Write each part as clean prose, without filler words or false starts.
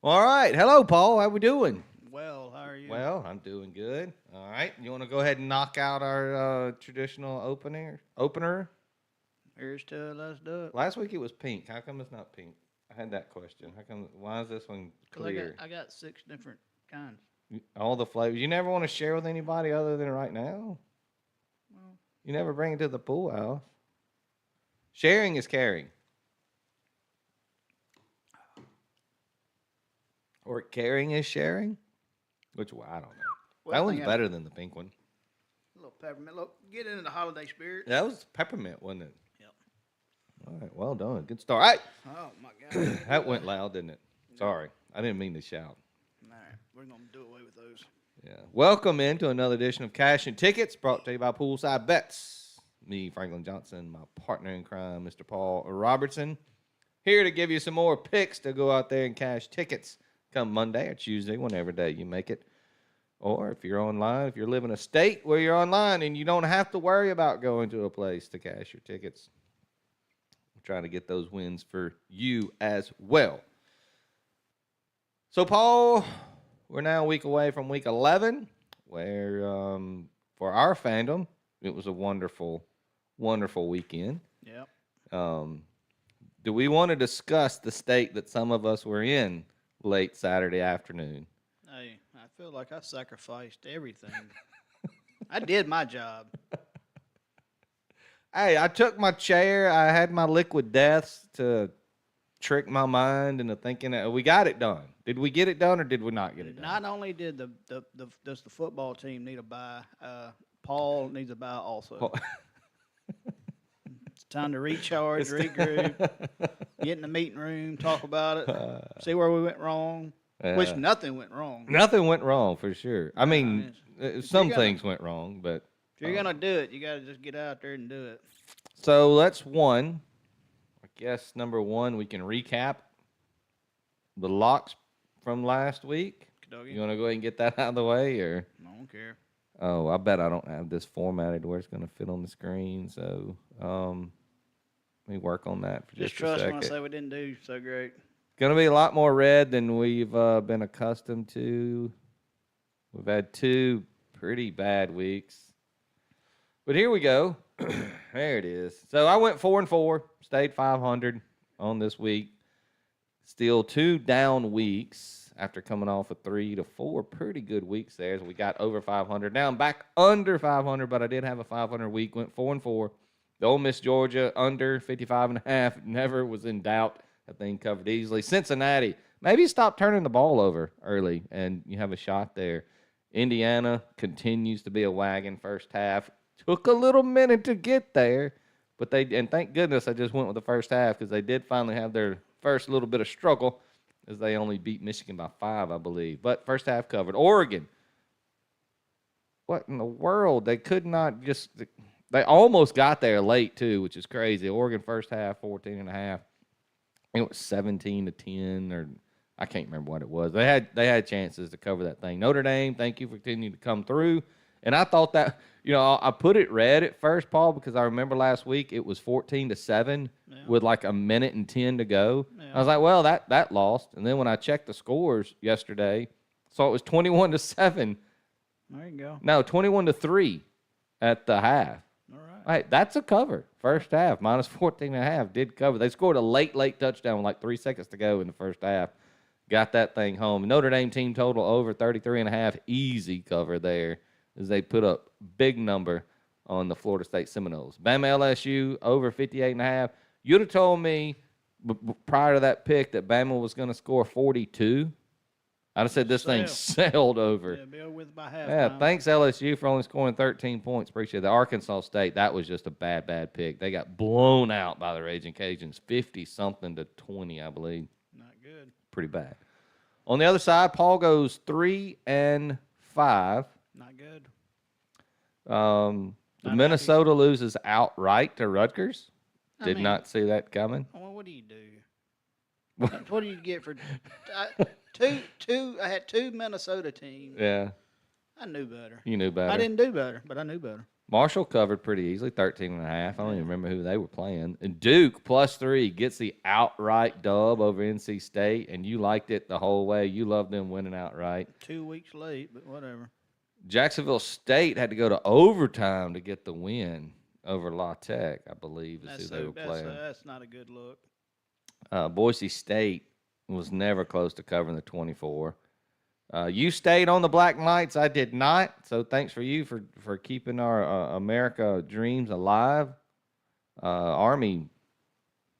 All right. Hello, Paul. How we doing? Well, how are you? Well, I'm doing good. All right. You want to go ahead and knock out our traditional opener? Here's to it. Let's do it. Last week it was pink. How come it's not pink? I had that question. How come? Why is this one 'Cause clear? I got 6 different kinds. All the flavors. You never want to share with anybody other than right now. Well, You never bring it to the pool house. Sharing is caring. Or caring is sharing? Which one? I don't know. That one's better than the pink one. A little peppermint. Look, get into the holiday spirit. That was peppermint, wasn't it? Yep. All right, well done. Good start. All right. Oh my God. That went loud, didn't it? Sorry. I didn't mean to shout. All right, we're gonna do away with those. Yeah. Welcome into another edition of Cash and Tickets, brought to you by Poolside Bets. Me, Franklin Johnson, my partner in crime, Mr. Paul Robertson, here to give you some more picks to go out there and cash tickets come Monday or Tuesday, whenever day you make it. Or if you're online, if you live in a state where you're online and you don't have to worry about going to a place to cash your tickets. We're trying to get those wins for you as well. So, Paul, we're now a week away from week 11, where for our fandom, it was a wonderful, wonderful weekend. Yep. Do we want to discuss the state that some of us were in late Saturday afternoon? Hey, I feel like I sacrificed everything. I did my job. Hey, I took my chair. I had my liquid deaths to trick my mind into thinking that we got it done. Did we get it done or did we not get it done? Not only did does the football team need a bye, Paul needs a bye also. It's time to recharge, regroup, get in the meeting room, talk about it, see where we went wrong. Which nothing went wrong. Nothing went wrong for sure. I mean, some things went wrong, but if you're gonna do it, you gotta just get out there and do it. So that's one. I guess number one, we can recap the locks from last week. You want to go ahead and get that out of the way, or? I don't care. Oh, I bet I don't have this formatted where it's going to fit on the screen. So let me work on that for just a second. Just trust when I say we didn't do so great. Going to be a lot more red than we've been accustomed to. We've had 2 pretty bad weeks. But here we go. There it is. So I went 4-4, stayed 500 on this week. Still 2 down weeks after coming off of 3 to 4 pretty good weeks there. So we got over 500. Now I'm back under 500, but I did have a 500 week. Went 4-4. The Ole Miss Georgia under 55.5 never was in doubt. That thing covered easily. Cincinnati, maybe stop turning the ball over early, and you have a shot there Indiana continues to be a wagon first half. Took a little minute to get there, but and thank goodness I just went with the first half because they did finally have their first little bit of struggle as they only beat Michigan by 5, I believe. But first half covered. Oregon. What in the world? They could not just – they almost got there late too, which is crazy. Oregon first half, 14.5. It was 17-10 or I can't remember what it was. They had chances to cover that thing. Notre Dame, thank you for continuing to come through. And I thought that, I put it red at first, Paul, because I remember last week it was 14-7 with like a minute and 10 to go. Yeah. I was like, well, that lost. And then when I checked the scores yesterday, so it was 21-7. There you go. No, 21-3 at the half. All right. Hey, that's a cover. First half, minus 14.5, did cover. They scored a late touchdown with like 3 seconds to go in the first half. Got that thing home. Notre Dame team total over 33.5. Easy cover there as they put up big number on the Florida State Seminoles. Bama LSU over 58.5. You'd have told me prior to that pick that Bama was going to score 42. I'd have said this thing sailed over. Yeah, be over with by half. Yeah, thanks LSU for only scoring 13 points. Appreciate that. Arkansas State, that was just a bad pick. They got blown out by the Raging Cajuns, 50-something to 20, I believe. Not good. Pretty bad. On the other side, Paul goes 3-5. Not good. Minnesota loses outright to Rutgers. Did not see that coming. Well, what do you do? What do you get for two? I had 2 Minnesota teams. Yeah. I knew better. You knew better. I didn't do better, but I knew better. Marshall covered pretty easily, 13.5. I don't even remember who they were playing. And Duke, +3, gets the outright dub over NC State, and you liked it the whole way. You loved them winning outright. 2 weeks late, but whatever. Jacksonville State had to go to overtime to get the win over La Tech, I believe, is who they were playing. That's not a good look. Boise State was never close to covering the 24. You stayed on the Black Knights. I did not. So thanks for you for keeping our America dreams alive. Army,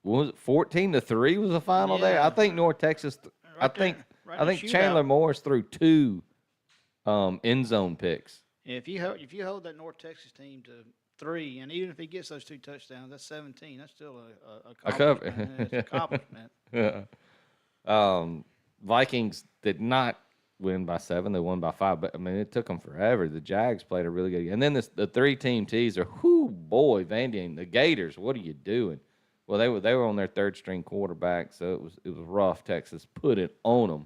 was it 14-3 was the final there? I think North Texas. I think Chandler Morris threw 2 end zone picks. Yeah, if you hold that North Texas team to 3, and even if he gets those 2 touchdowns, that's 17. That's still a accomplishment. It's an accomplishment. Yeah. Vikings did not win by 7. They won by 5. But, I mean, it took them forever. The Jags played a really good game. And then the 3-team teaser, boy, Vandy, the Gators, what are you doing? Well, they were on their 3rd-string quarterback, so it was rough. Texas put it on them.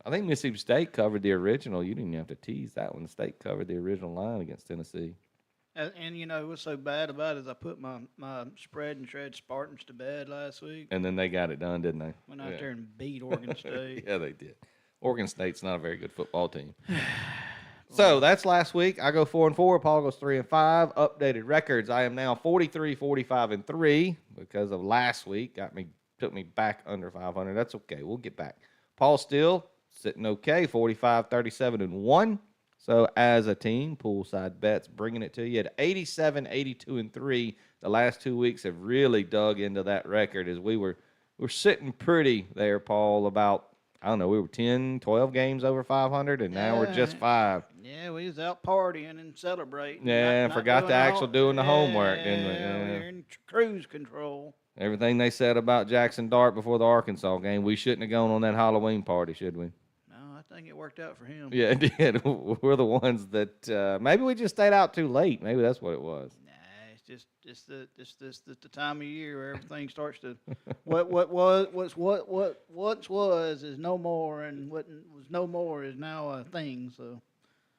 I think Mississippi State covered the original. You didn't even have to tease that one. The State covered the original line against Tennessee. And what's so bad about it is I put my spread and shred Spartans to bed last week. And then they got it done, didn't they? Went out there and beat Oregon State. Yeah, they did. Oregon State's not a very good football team. So that's last week. I go 4-4. Paul goes 3-5. Updated records. I am now 43, 45-3 because of last week. Took me back under 500. That's okay. We'll get back. Paul still sitting okay. 45, 37-1. So as a team, Poolside Bets bringing it to you at 87, 82-3. The last 2 weeks have really dug into that record as we're sitting pretty there, Paul, about, I don't know, we were 10, 12 games over 500, and now we're just 5. Yeah, we was out partying and celebrating. Yeah, not forgot to actually doing the homework, didn't we? Yeah, we're in cruise control. Everything they said about Jackson Dart before the Arkansas game, we shouldn't have gone on that Halloween party, should we? No, I think it worked out for him. Yeah, it did. We're the ones that maybe we just stayed out too late. Maybe that's what it was. It's just the time of year where everything starts to what once was is no more, and what was no more is now a thing. So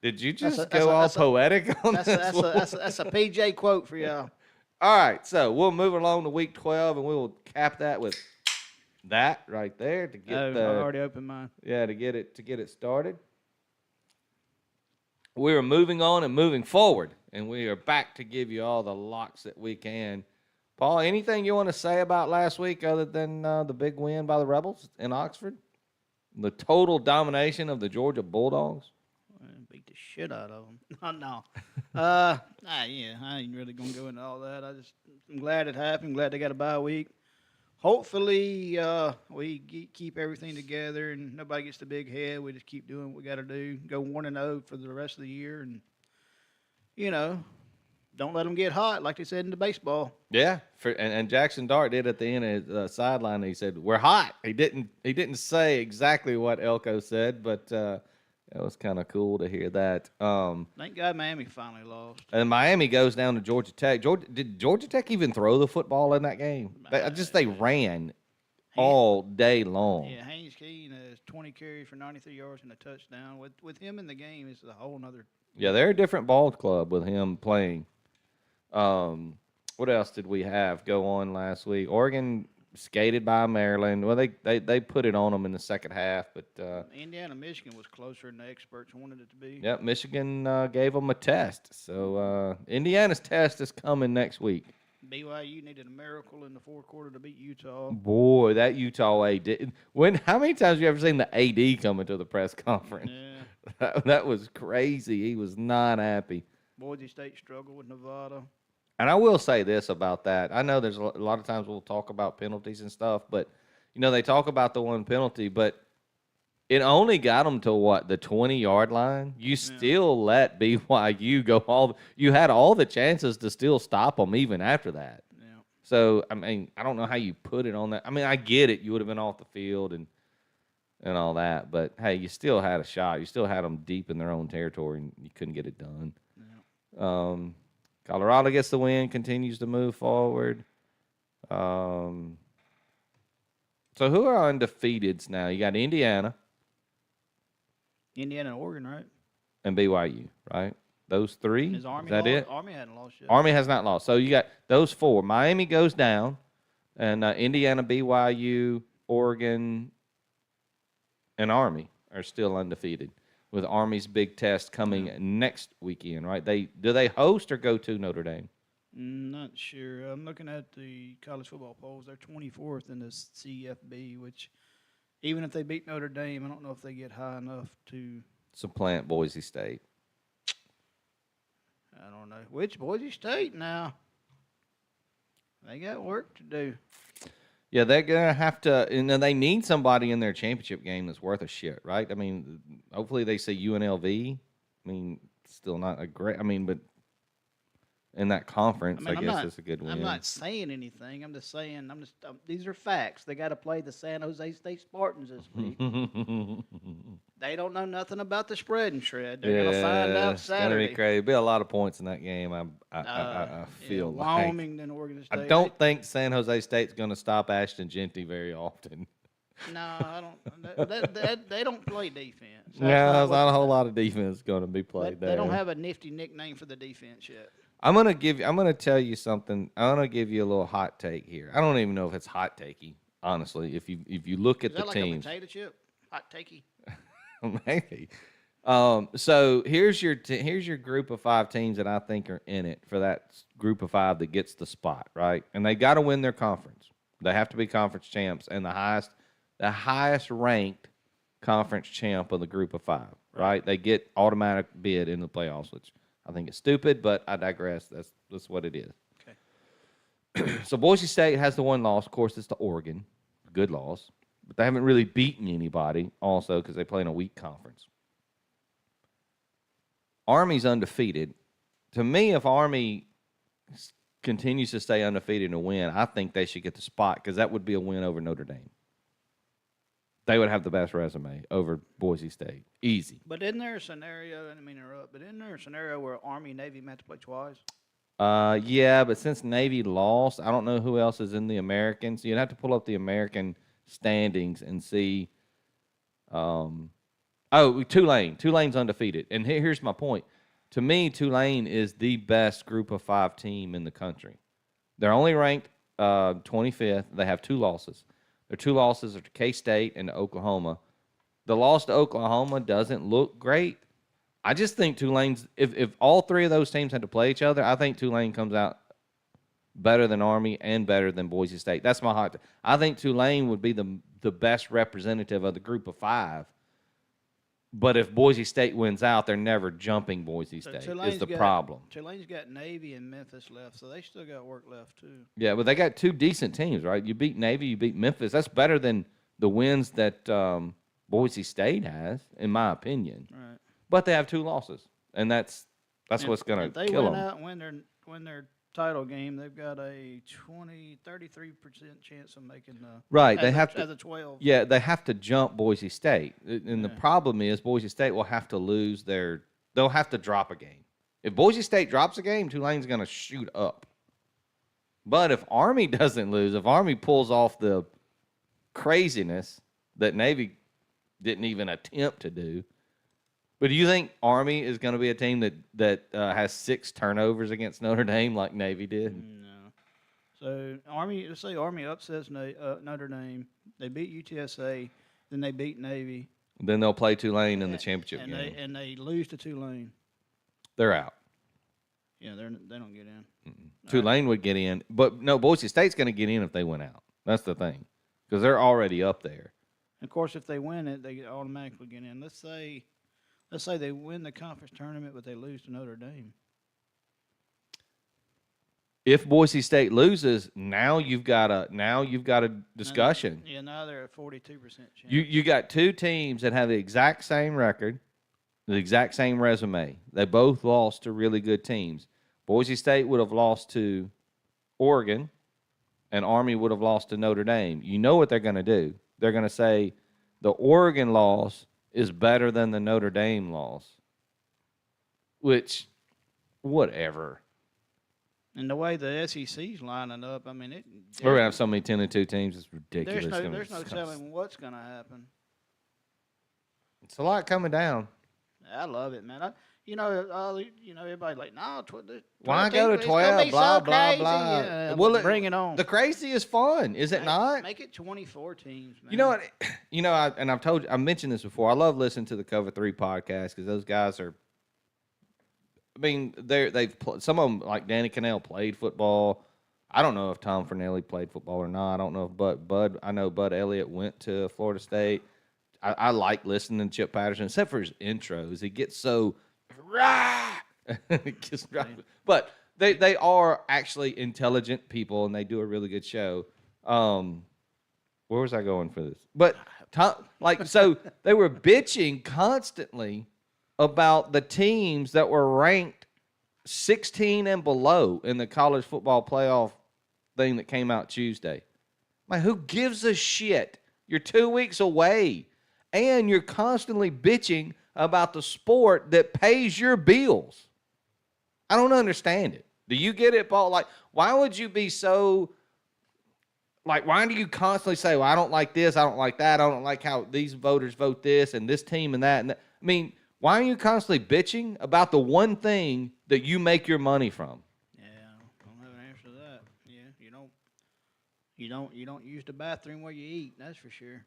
did you just go all poetic on this? That's a PJ quote for y'all. All right, so we'll move along to week 12, and we will cap that with that right there to get. I already opened mine. Yeah, to get it started. We are moving on and moving forward, and we are back to give you all the locks that we can. Paul, anything you want to say about last week other than the big win by the Rebels in Oxford? The total domination of the Georgia Bulldogs? Beat the shit out of them. No. Yeah, I ain't really going to go into all that. I'm glad it happened. Glad they got a bye week. hopefully we keep everything together and nobody gets the big head. We just keep doing what we got to do. Go 1-0 for the rest of the year, and you know, don't let them get hot like they said in the baseball. Yeah, and Jackson Dart did at the end of the sideline. He said, "We're hot." He didn't say exactly what Elko said, but it was kind of cool to hear that. Thank God Miami finally lost. And Miami goes down to Georgia Tech. Did Georgia Tech even throw the football in that game? They ran all day long. Yeah, Haynes Keene has 20 carries for 93 yards and a touchdown. With him in the game, it's a whole nother. Yeah, they're a different ball club with him playing. What else did we have go on last week? Oregon skated by Maryland. Well, they put it on them in the second half, but Indiana, Michigan was closer than the experts wanted it to be. Yep, Michigan gave them a test. So Indiana's test is coming next week. BYU needed a miracle in the fourth quarter to beat Utah. Boy, that Utah AD. How many times have you ever seen the AD come into the press conference? Yeah. That was crazy. He was not happy. Boise State struggled with Nevada. And I will say this about that. I know there's a lot of times we'll talk about penalties and stuff, but, they talk about the one penalty, but it only got them to, the 20-yard line? You still let BYU go you had all the chances to still stop them even after that. Yeah. So, I don't know how you put it on that. I get it. You would have been off the field and all that, but, hey, you still had a shot. You still had them deep in their own territory, and you couldn't get it done. Yeah. Colorado gets the win, continues to move forward. So who are undefeateds now? You got Indiana. Indiana and Oregon, right? And BYU, right? Those three? Is that it? Army hadn't lost yet. Army has not lost. So you got those four. Miami goes down, and Indiana, BYU, Oregon, and Army are still undefeated, with Army's big test coming next weekend, right? Do they host or go to Notre Dame? Not sure. I'm looking at the college football polls. They're 24th in the CFB, which even if they beat Notre Dame, I don't know if they get high enough to supplant Boise State. I don't know. Which Boise State now? They got work to do. Yeah, they're going to have to, they need somebody in their championship game that's worth a shit, right? Hopefully they say UNLV. Still not a great, but in that conference, I guess it's a good win. I'm not saying anything. I'm just saying, these are facts. They got to play the San Jose State Spartans this week. They don't know nothing about the spread and shred. They're going to find out Saturday. It's going to be crazy. There'll be a lot of points in that game, I feel like. Wyoming and Oregon State. I don't think San Jose State's going to stop Ashton Genty very often. No, I don't. They don't play defense. There's not a whole lot of defense going to be played there. They don't have a nifty nickname for the defense yet. I'm gonna tell you something. I'm gonna give you a little hot take here. I don't even know if it's hot takey, honestly. If you look at the teams, a potato chip, hot takey. Maybe. So here's your group of 5 teams that I think are in it for that group of 5 that gets the spot, right? And they got to win their conference. They have to be conference champs and the highest ranked conference champ of the group of 5, right? They get automatic bid in the playoffs, which I think it's stupid, but I digress. That's what it is. Okay. So Boise State has the one loss. Of course, it's to Oregon. Good loss. But they haven't really beaten anybody also because they play in a weak conference. Army's undefeated. To me, if Army continues to stay undefeated and win, I think they should get the spot because that would be a win over Notre Dame. They would have the best resume over Boise State. Easy. But isn't there a scenario, I didn't mean to interrupt, but isn't there a scenario where Army and Navy have to play twice? Yeah, but since Navy lost, I don't know who else is in the Americans. You'd have to pull up the American standings and see. Tulane. Tulane's undefeated. And here's my point. To me, Tulane is the best group of 5 team in the country. They're only ranked 25th. They have 2 losses. Their 2 losses are to K-State and to Oklahoma. The loss to Oklahoma doesn't look great. I just think Tulane's – if all 3 of those teams had to play each other, I think Tulane comes out better than Army and better than Boise State. That's my hot – I think Tulane would be the best representative of the group of 5 But if Boise State wins out, they're never jumping Boise So State. Tulane's Is the got- problem? Tulane's got Navy and Memphis left, so they still got work left too. Yeah, but they got two decent teams, right? You beat Navy, you beat Memphis. That's better than the wins that Boise State has, in my opinion. Right. But they have two losses, and that's what's going If to they kill win them. out and win their title game, they've got a 33% chance of making the Right, as they a, have to. as a 12. Yeah, they have to jump Boise State, and the Yeah. problem is Boise State will have to lose their. They'll have to drop a game. If Boise State drops a game, Tulane's going to shoot up. But if Army doesn't lose, if Army pulls off the craziness that Navy didn't even attempt to do, but do you think Army is going to be a team that has 6 turnovers against Notre Dame like Navy did? No. So Army, let's say Army upsets Notre Dame. They beat UTSA, then they beat Navy, Then they'll play Tulane in the championship and game. they lose to Tulane. They're out. Yeah, they don't get in. Tulane would get in, but no, Boise State's going to get in if they win out. That's the thing, because they're already up there. Of course, if they win it, they automatically get in. Let's say they win the conference tournament, but they lose to Notre Dame. If Boise State loses, now you've got a discussion. Yeah, now they're at 42% chance. You got two teams that have the exact same record, the exact same resume. They both lost to really good teams. Boise State would have lost to Oregon, and Army would have lost to Notre Dame. You know what they're going to do? They're going to say the Oregon loss is better than the Notre Dame loss, which, whatever. And the way the SEC's lining up, I mean, We're going to have so many 10-2 teams. It's ridiculous. there's no telling what's going to happen. It's a lot coming down. I love it, man. Everybody's like, no, Why go to 12? Blah, blah, blah. Well, bring it on. The crazy is fun, is it not? Make it 24 teams, man. You know what? I mentioned this before. I love listening to the Cover 3 podcast because those guys are. I mean, some of them, like Danny Cannell, played football. I don't know if Tom Fernelli played football or not. I don't know if Bud. I know Bud Elliott went to Florida State. I like listening to Chip Patterson, except for his intros. He gets so rah. But they are actually intelligent people, and they do a really good show. Where was I going for this? But so they were bitching constantly about the teams that were ranked 16 and below in the college football playoff thing that came out Tuesday. Like, who gives a shit? You're 2 weeks away, and you're constantly bitching about the sport that pays your bills. I don't understand it. Do you get it, Paul? Like, why would you be so... Like, why do you constantly say, well, I don't like this, I don't like that, I don't like how these voters vote this, and this team and that, and that. I mean, why are you constantly bitching about the one thing that you make your money from? Yeah, I don't have an answer to that. Yeah, you don't use the bathroom where you eat. That's for sure.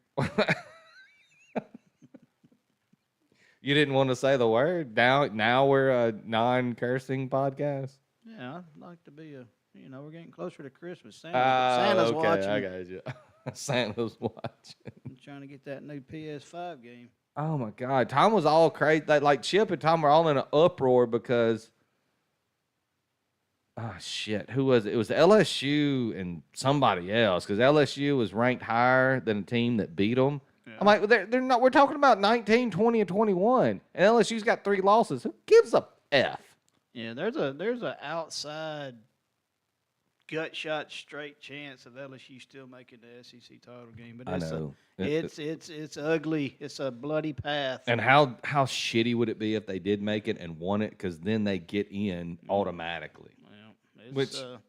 You didn't want to say the word? Now we're a non-cursing podcast? Yeah, I'd like to be we're getting closer to Christmas. Santa's okay, watching. I got you. Santa's watching. I'm trying to get that new PS5 game. Oh, my God. Tom was all crazy. Like, Chip and Tom were all in an uproar because, oh, shit. Who was it? It was LSU and somebody else because LSU was ranked higher than a team that beat them. Yeah. I'm like, they're not. We're talking about 19, 20, and 21, and LSU's got 3 losses. Who gives a F? Yeah, there's a outside gut shot straight chance of LSU still making the SEC title game, but it's ugly. It's a bloody path. And how shitty would it be if they did make it and won it? Because then they get in automatically. Well,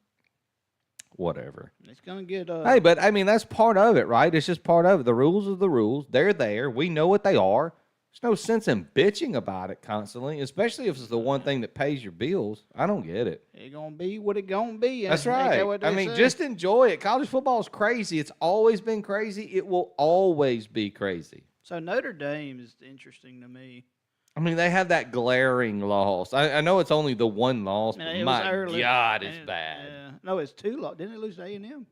whatever. It's gonna get. Hey, but I mean that's part of it, right? It's just part of it. The rules are the rules. They're there. We know what they are. There's no sense in bitching about it constantly, especially if it's the one thing that pays your bills. I don't get it. It's going to be what it's going to be. That's right. I mean, just enjoy it. College football is crazy. It's always been crazy. It will always be crazy. So Notre Dame is interesting to me. I mean, they have that glaring loss. I know it's only the one loss, but my God, it's bad. Yeah. No, it's 2 losses. Didn't they lose to A&M?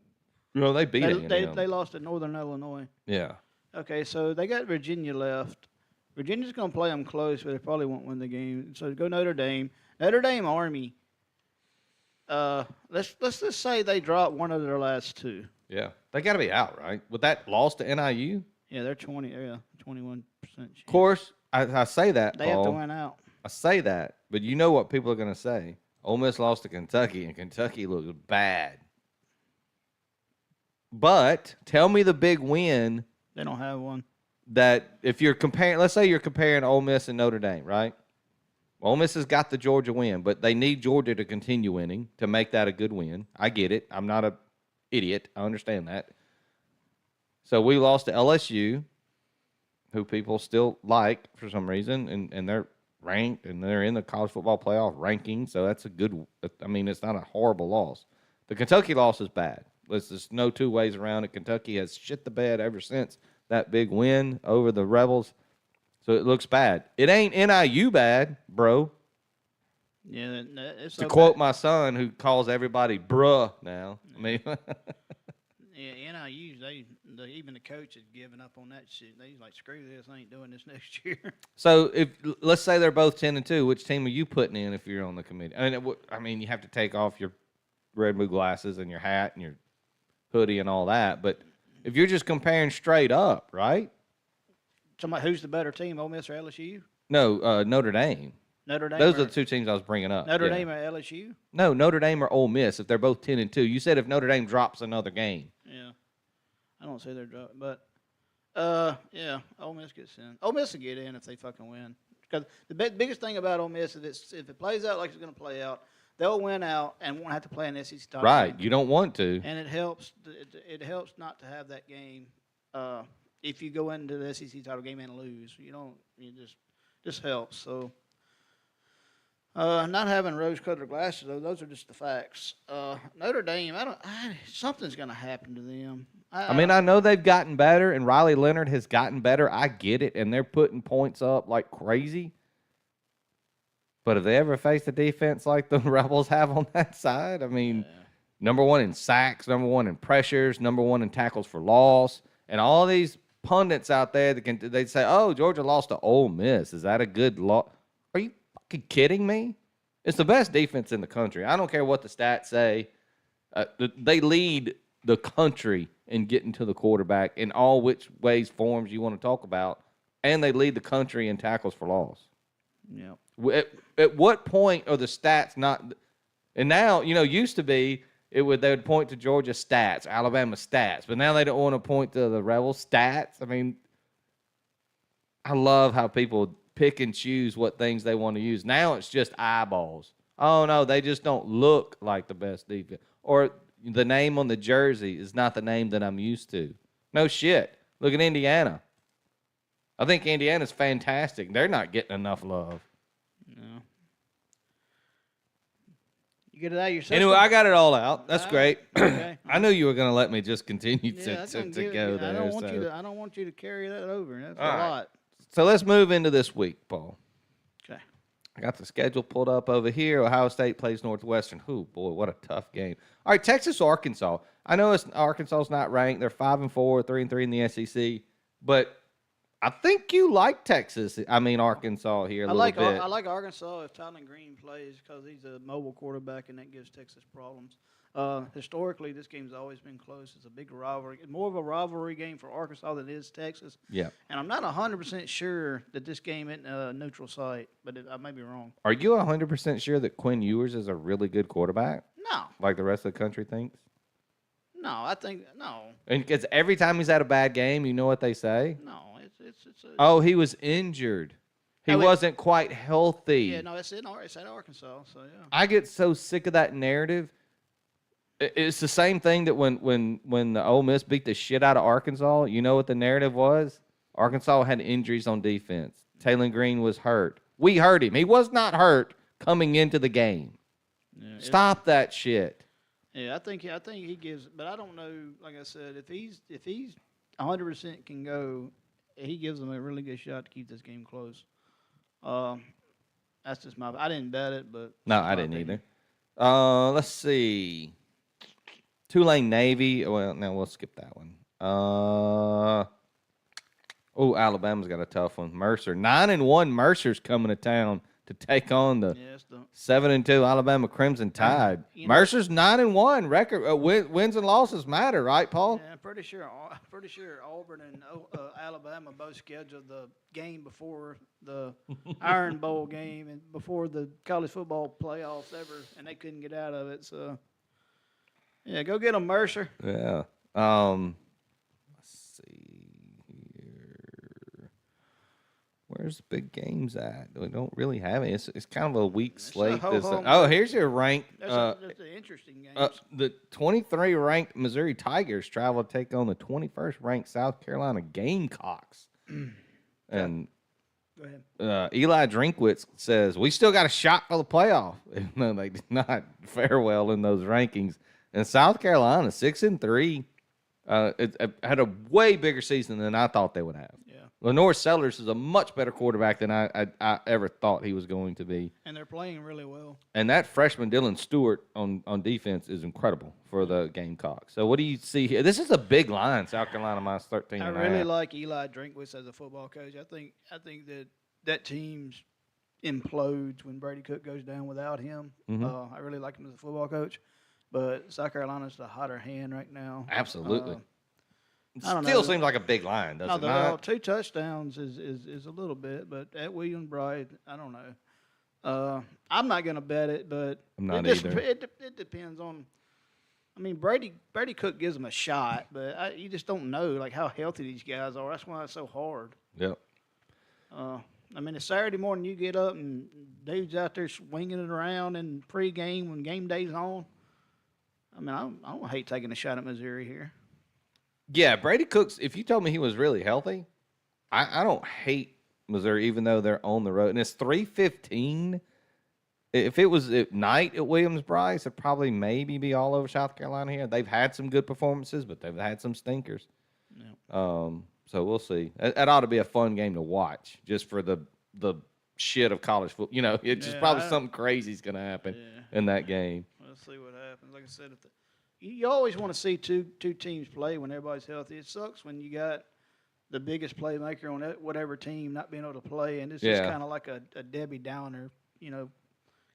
No, they beat A&M. They lost to Northern Illinois. Yeah. Okay, so they got Virginia left. Virginia's going to play them close, but they probably won't win the game. So go Notre Dame. Notre Dame Army. Let's just say they drop one of their last two. Yeah, they got to be out, right? With that loss to NIU, Yeah, they're 21%. of course, I say that. They have to Paul. win out. I say that, but you know what people are going to say. Ole Miss lost to Kentucky, and Kentucky looks bad. But tell me the big win They don't have one. that if you're comparing, let's say you're comparing Ole Miss and Notre Dame, right? Ole Miss has got the Georgia win, but they need Georgia to continue winning to make that a good win. I get it. I'm not an idiot. I understand that. So we lost to LSU, who people still like for some reason, and they're ranked, and they're in the college football playoff ranking, so that's a good – I mean, it's not a horrible loss. The Kentucky loss is bad. There's just no two ways around it. Kentucky has shit the bed ever since that big win over the Rebels, so it looks bad. It ain't NIU bad, bro. Yeah, it's To quote my son, who calls everybody bruh now. I mean – Yeah, NIU, even the coach is giving up on that shit. They's like, screw this, I ain't doing this next year. So if let's say they're both 10-2, which team are you putting in if you're on the committee? I mean, you have to take off your red blue glasses and your hat and your hoodie and all that. But if you're just comparing straight up, right? Somebody, who's the better team, Ole Miss or LSU? No, Notre Dame. Notre Dame. Those are the two teams I was bringing up. Notre yeah. Dame or LSU? No, Notre Dame or Ole Miss if they're both 10-2. You said if Notre Dame drops another game. Yeah, I don't say they're dropping, but yeah, Ole Miss gets in. Ole Miss will get in if they fucking win. Because the biggest thing about Ole Miss is if it plays out like it's going to play out, they'll win out and won't have to play an SEC title. Right, game. you don't want to. And it helps. It helps not to have that game. If you go into the SEC title game and lose, you don't. You just helps. So. Not having rose-colored glasses, though, those are just the facts. Notre Dame, something's going to happen to them. I mean, I know they've gotten better, and Riley Leonard has gotten better. I get it, and they're putting points up like crazy. But have they ever faced a defense like the Rebels have on that side? I mean, number one in sacks, number one in pressures, number one in tackles for loss, and all these pundits out there they say, "Oh, Georgia lost to Ole Miss. Is that a good loss?" Are you fucking kidding me? It's the best defense in the country. I don't care what the stats say. They lead the country in getting to the quarterback in all which ways, forms you want to talk about, and they lead the country in tackles for loss. Yeah. At what point are the stats not? And now, used to be they would point to Georgia stats, Alabama stats, but now they don't want to point to the Rebels stats. I mean, I love how people pick and choose what things they want to use. Now it's just eyeballs. Oh, no, they just don't look like the best defense. Or the name on the jersey is not the name that I'm used to. No shit. Look at Indiana. I think Indiana's fantastic. They're not getting enough love. No. You get it out of your system? Anyway, I got it all out. That's great. Okay. I knew you were going to let me just continue Yeah, to go there. I don't want you to carry that over. That's All a right. lot. So let's move into this week, Paul. Okay. I got the schedule pulled up over here. Ohio State plays Northwestern. Oh, boy, what a tough game. All right, Texas, Arkansas. I know Arkansas's not ranked. They're 5-4, 3-3 in the SEC. But I think you like Arkansas here a little bit. I like Arkansas if Tylen Green plays because he's a mobile quarterback, and that gives Texas problems. Historically, this game's always been close. It's a big rivalry. It's more of a rivalry game for Arkansas than it is Texas. Yeah. And I'm not 100% sure that this game isn't a neutral site, but I may be wrong. Are you 100% sure that Quinn Ewers is a really good quarterback, No. like the rest of the country thinks? No, I think no. And because every time he's had a bad game, you know what they say? No, it's Oh, he was injured. He wasn't quite healthy. Yeah, no, it's at Arkansas, so yeah. I get so sick of that narrative. It's the same thing that when the Ole Miss beat the shit out of Arkansas, you know what the narrative was? Arkansas had injuries on defense. Taylor Green was hurt. We hurt him. He was not hurt coming into the game. Yeah, Stop that shit. Yeah, I think he gives, but I don't know. Like I said, if he's 100% can go, he gives them a really good shot to keep this game close. That's just I didn't bet it, but No, I didn't either. Let's see. Tulane Navy. Well, no, we'll skip that one. Oh, Alabama's got a tough one. Mercer 9-1. Mercer's coming to town to take on the Yeah, it's the 7-2 Alabama Crimson Tide. You know- Mercer's 9-1 record. Wins and losses matter, right, Paul? Yeah, I'm pretty sure. Auburn and Alabama both scheduled the game before the Iron Bowl game and before the college football playoffs ever, and they couldn't get out of it. So, yeah, go get them, Mercer. Yeah. Let's see here. Where's the big games at? We don't really have it. It's kind of a weak slate. Here's your ranked. That's an interesting game. The 23 ranked Missouri Tigers travel to take on the 21st ranked South Carolina Gamecocks. And Go ahead. Eli Drinkwitz says we still got a shot for the playoff. Even though they did not fare well in those rankings. And South Carolina 6-3. It had a way bigger season than I thought they would have. Yeah. Lenore Sellers is a much better quarterback than I ever thought he was going to be. And they're playing really well. And that freshman Dylan Stewart on defense is incredible for the Gamecocks. So what do you see here? This is a big line, South Carolina minus 13. I really like Eli Drinkwitz as a football coach. I think that team implodes when Brady Cook goes down without him. I really like him as a football coach. But South Carolina's the hotter hand right now. Absolutely. I don't Still know. seems like a big line, doesn't it? Well, 2 touchdowns is a little bit, but at Williams Bright, I don't know. I'm not going to bet it, but I'm not either. either. It depends on. I mean, Brady Cook gives them a shot, but you just don't know like how healthy these guys are. That's why it's so hard. Yep. I mean, it's Saturday morning, you get up and dudes out there swinging it around in pregame when game day's on. I mean, I don't hate taking a shot at Missouri here. Yeah, Brady Cooks, if you told me he was really healthy, I don't hate Missouri, even though they're on the road. And it's 3:15. If it was at night at Williams-Brice, it'd probably maybe be all over South Carolina here. They've had some good performances, but they've had some stinkers. Yeah. So we'll see. That ought to be a fun game to watch, just for the shit of college football. You know, it's just probably something crazy is going to happen in that game. We'll see what happens. Like I said, you always want to see two teams play when everybody's healthy. It sucks when you got the biggest playmaker on whatever team not being able to play, and it's just kind of like a Debbie Downer, you know,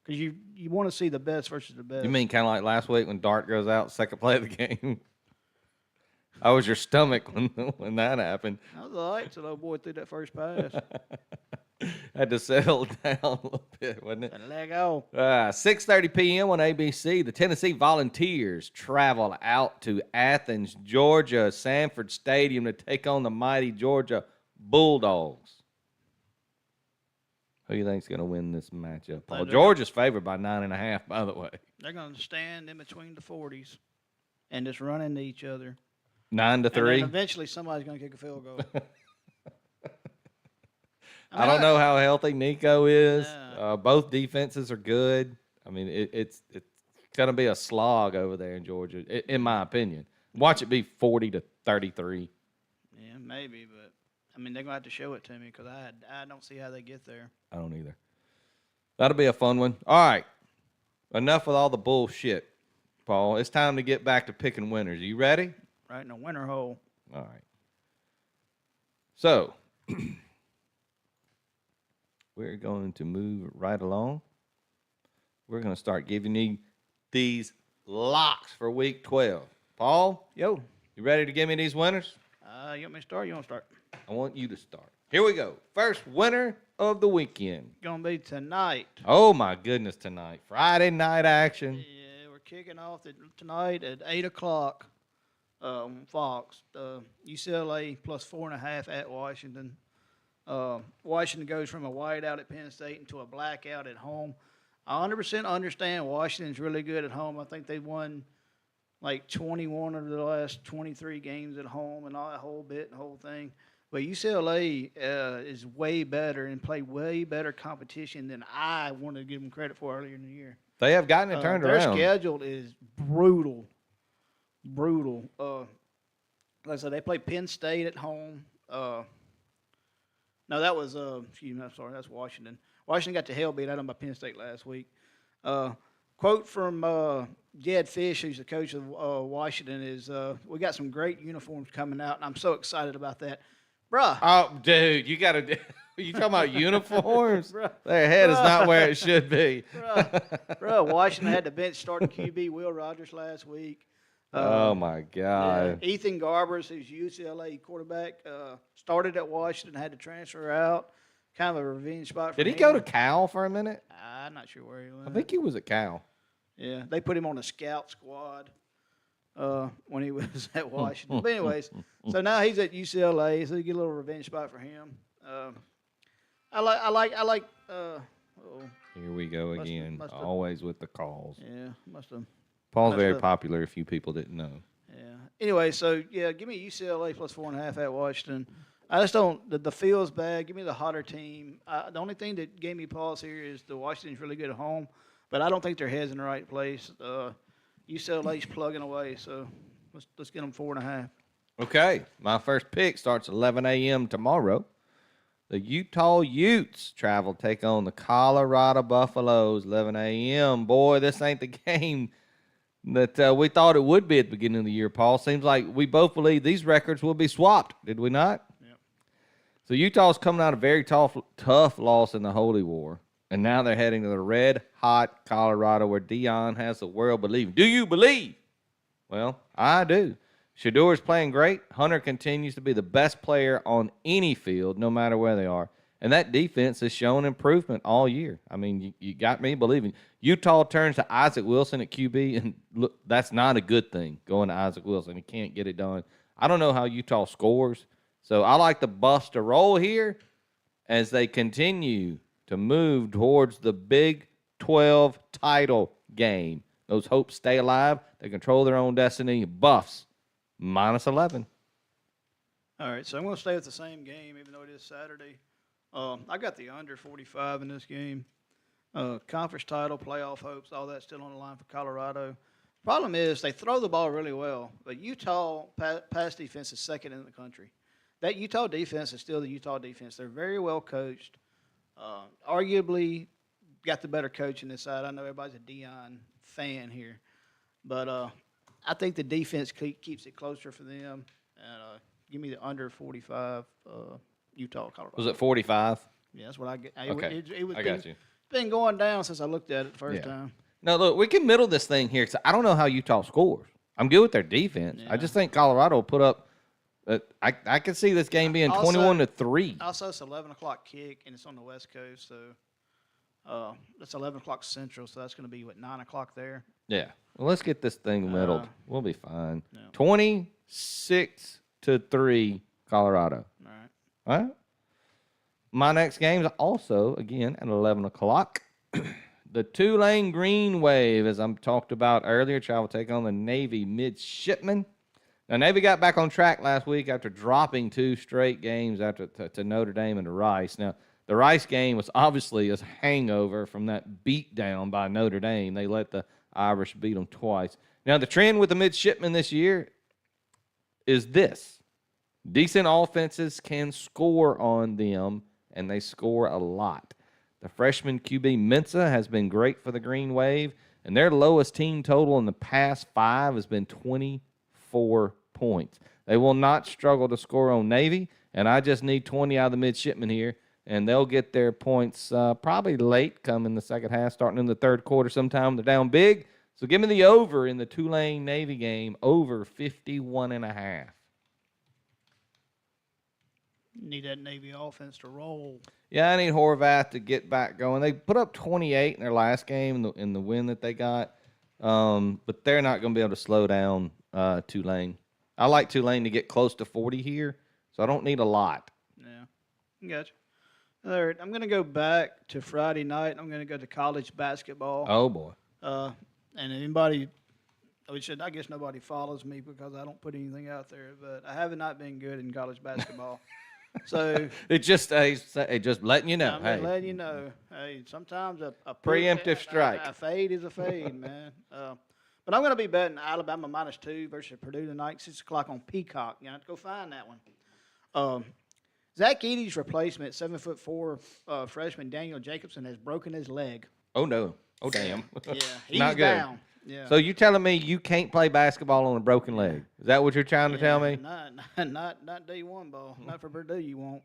because you want to see the best versus the best. You mean kind of like last week when Dart goes out, second play of the game? How was your stomach when that happened? I was all right until old boy threw that first pass. Had to settle down a little bit, wasn't it? And leg off. 6:30 p.m. on ABC. The Tennessee Volunteers travel out to Athens, Georgia, Sanford Stadium to take on the mighty Georgia Bulldogs. Who do you think's going to win this matchup, Paul? Georgia's favored by 9.5, by the way. They're going to stand in between the 40s and just run into each other. 9-3. And then eventually somebody's going to kick a field goal. I don't know how healthy Nico is. Yeah. Both defenses are good. I mean, it's going to be a slog over there in Georgia, in my opinion. Watch it be 40-33. Yeah, maybe, but I mean they're going to have to show it to me because I don't see how they get there. I don't either. That'll be a fun one. All right, enough with all the bullshit, Paul. It's time to get back to picking winners. Are you ready? Right in a winner hole. All right. So we're going to move right along. We're going to start giving you these locks for week 12. Paul, Yo. you ready to give me these winners? You want me to start? You want to start? I want you to start. Here we go. First winner of the weekend. Going to be tonight. Oh, my goodness, tonight. Friday night action. Yeah, we're kicking off tonight at 8 o'clock on Fox. UCLA plus 4.5 at Washington. Washington goes from a whiteout at Penn State into a blackout at home. I 100% understand Washington's really good at home. I think they won like 21 of the last 23 games at home and all that whole thing. But UCLA is way better and play way better competition than I wanted to give them credit for earlier in the year. They have gotten it turned around. Their schedule is brutal. Like I said, they play Penn State at home. No, that was excuse me. I'm sorry, that's Washington. Washington got the hell beat out of them by Penn State last week. Quote from Jed Fish, who's the coach of Washington, is we got some great uniforms coming out, and I'm so excited about that. Bruh. Oh, dude, you got to. You talking about uniforms? Bruh. Their head is not where it should be. Bruh, Washington had the bench starting QB Will Rogers last week. Oh my Yeah, God. Ethan Garbers, who's UCLA quarterback, started at Washington, had to transfer out. Kind of a revenge spot for Did he him. go to Cal for a minute? I'm not sure where he went. I think he was at Cal. Yeah, they put him on the scout squad when he was at Washington. But anyways, so now he's at UCLA, so you get a little revenge spot for him. I like. Here we go Must- again. must have- Always with the calls. Yeah, must have. Paul's must very have- popular. If you people didn't know. Yeah. Anyway, so yeah, give me UCLA plus 4.5 at Washington. I just don't. The field's bad. Give me the hotter team. The only thing that gave me pause here is the Washington's really good at home, but I don't think their head's in the right place. UCLA's plugging away, so let's get them 4.5. Okay, my first pick starts 11 a.m. tomorrow. The Utah Utes travel take on the Colorado Buffaloes, 11 a.m. Boy, this ain't the game that we thought it would be at the beginning of the year, Paul. Seems like we both believe these records will be swapped, did we not? Yep. So Utah's coming out a very tough loss in the Holy War, and now they're heading to the red-hot Colorado where Dion has the world believing. Do you believe? Well, I do. Shador's playing great. Hunter continues to be the best player on any field, no matter where they are. And that defense has shown improvement all year. I mean, you got me believing. Utah turns to Isaac Wilson at QB, and look, that's not a good thing, going to Isaac Wilson. He can't get it done. I don't know how Utah scores, so I like the Buffs to roll here as they continue to move towards the Big 12 title game. Those hopes stay alive. They control their own destiny. Buffs, minus 11. All right, so I'm going to stay with the same game, even though it is Saturday. I got the under 45 in this game. Conference title, playoff hopes, all that's still on the line for Colorado. Problem is they throw the ball really well, but Utah pass defense is second in the country. That Utah defense is still the Utah defense. They're very well coached. Arguably got the better coach in this side. I know everybody's a Dion fan here, but I think the defense keeps it closer for them. And give me the under 45 Utah, Colorado. Was it 45? Yeah, that's what I get. Okay, It I got you. It's been going down since I looked at it the first Yeah. time. No, look, we can middle this thing here. 'Cause I don't know how Utah scores. I'm good with their defense. I Yeah. just think Colorado will put up. I can see this game being Also- 21-3. Also, it's 11 o'clock kick, and it's on the West Coast, so that's 11 o'clock Central, so that's going to be, 9 o'clock there? Yeah. Well, let's get this thing middled. We'll be fine. Yeah. 26-3, Colorado. All right. All right. My next game is also, again, at 11 o'clock. The Tulane Green Wave, as I talked about earlier, travel take on the Navy Midshipmen. Now, Navy got back on track last week after dropping 2 straight games to Notre Dame and to Rice. Now, the Rice game was obviously a hangover from that beatdown by Notre Dame. They let the Irish beat them twice. Now, the trend with the Midshipmen this year is this. Decent offenses can score on them, and they score a lot. The freshman QB Mensa has been great for the Green Wave, and their lowest team total in the past 5 has been 24 points. They will not struggle to score on Navy, and I just need 20 out of the Midshipmen here, and they'll get their points probably late, come in the second half, starting in the third quarter sometime. They're down big, so give me the over in the Tulane-Navy game, over 51.5. Need that Navy offense to roll. Yeah, I need Horvath to get back going. They put up 28 in their last game in the win that they got, but they're not going to be able to slow down Tulane. I like Tulane to get close to 40 here, so I don't need a lot. Yeah. Gotcha. All right, I'm going to go back to Friday night. I'm going to go to college basketball. Oh, boy. And anybody, I guess nobody follows me because I don't put anything out there, but I have not been good in college basketball. So It's just letting you know. I'm Hey, just letting you know. Hey, sometimes a Preemptive strike. A fade is a fade, man. But I'm going to be betting Alabama -2 versus Purdue tonight, 6 o'clock on Peacock. You have to go find that one. Zach Edey's replacement, 7'4" freshman Daniel Jacobson, has broken his leg. Oh, no. Oh, damn. Yeah, he's Not good. down. Yeah. So you telling me you can't play basketball on a broken leg? Is that what you're trying to tell me? Not D1 ball. Not for Purdue. You won't.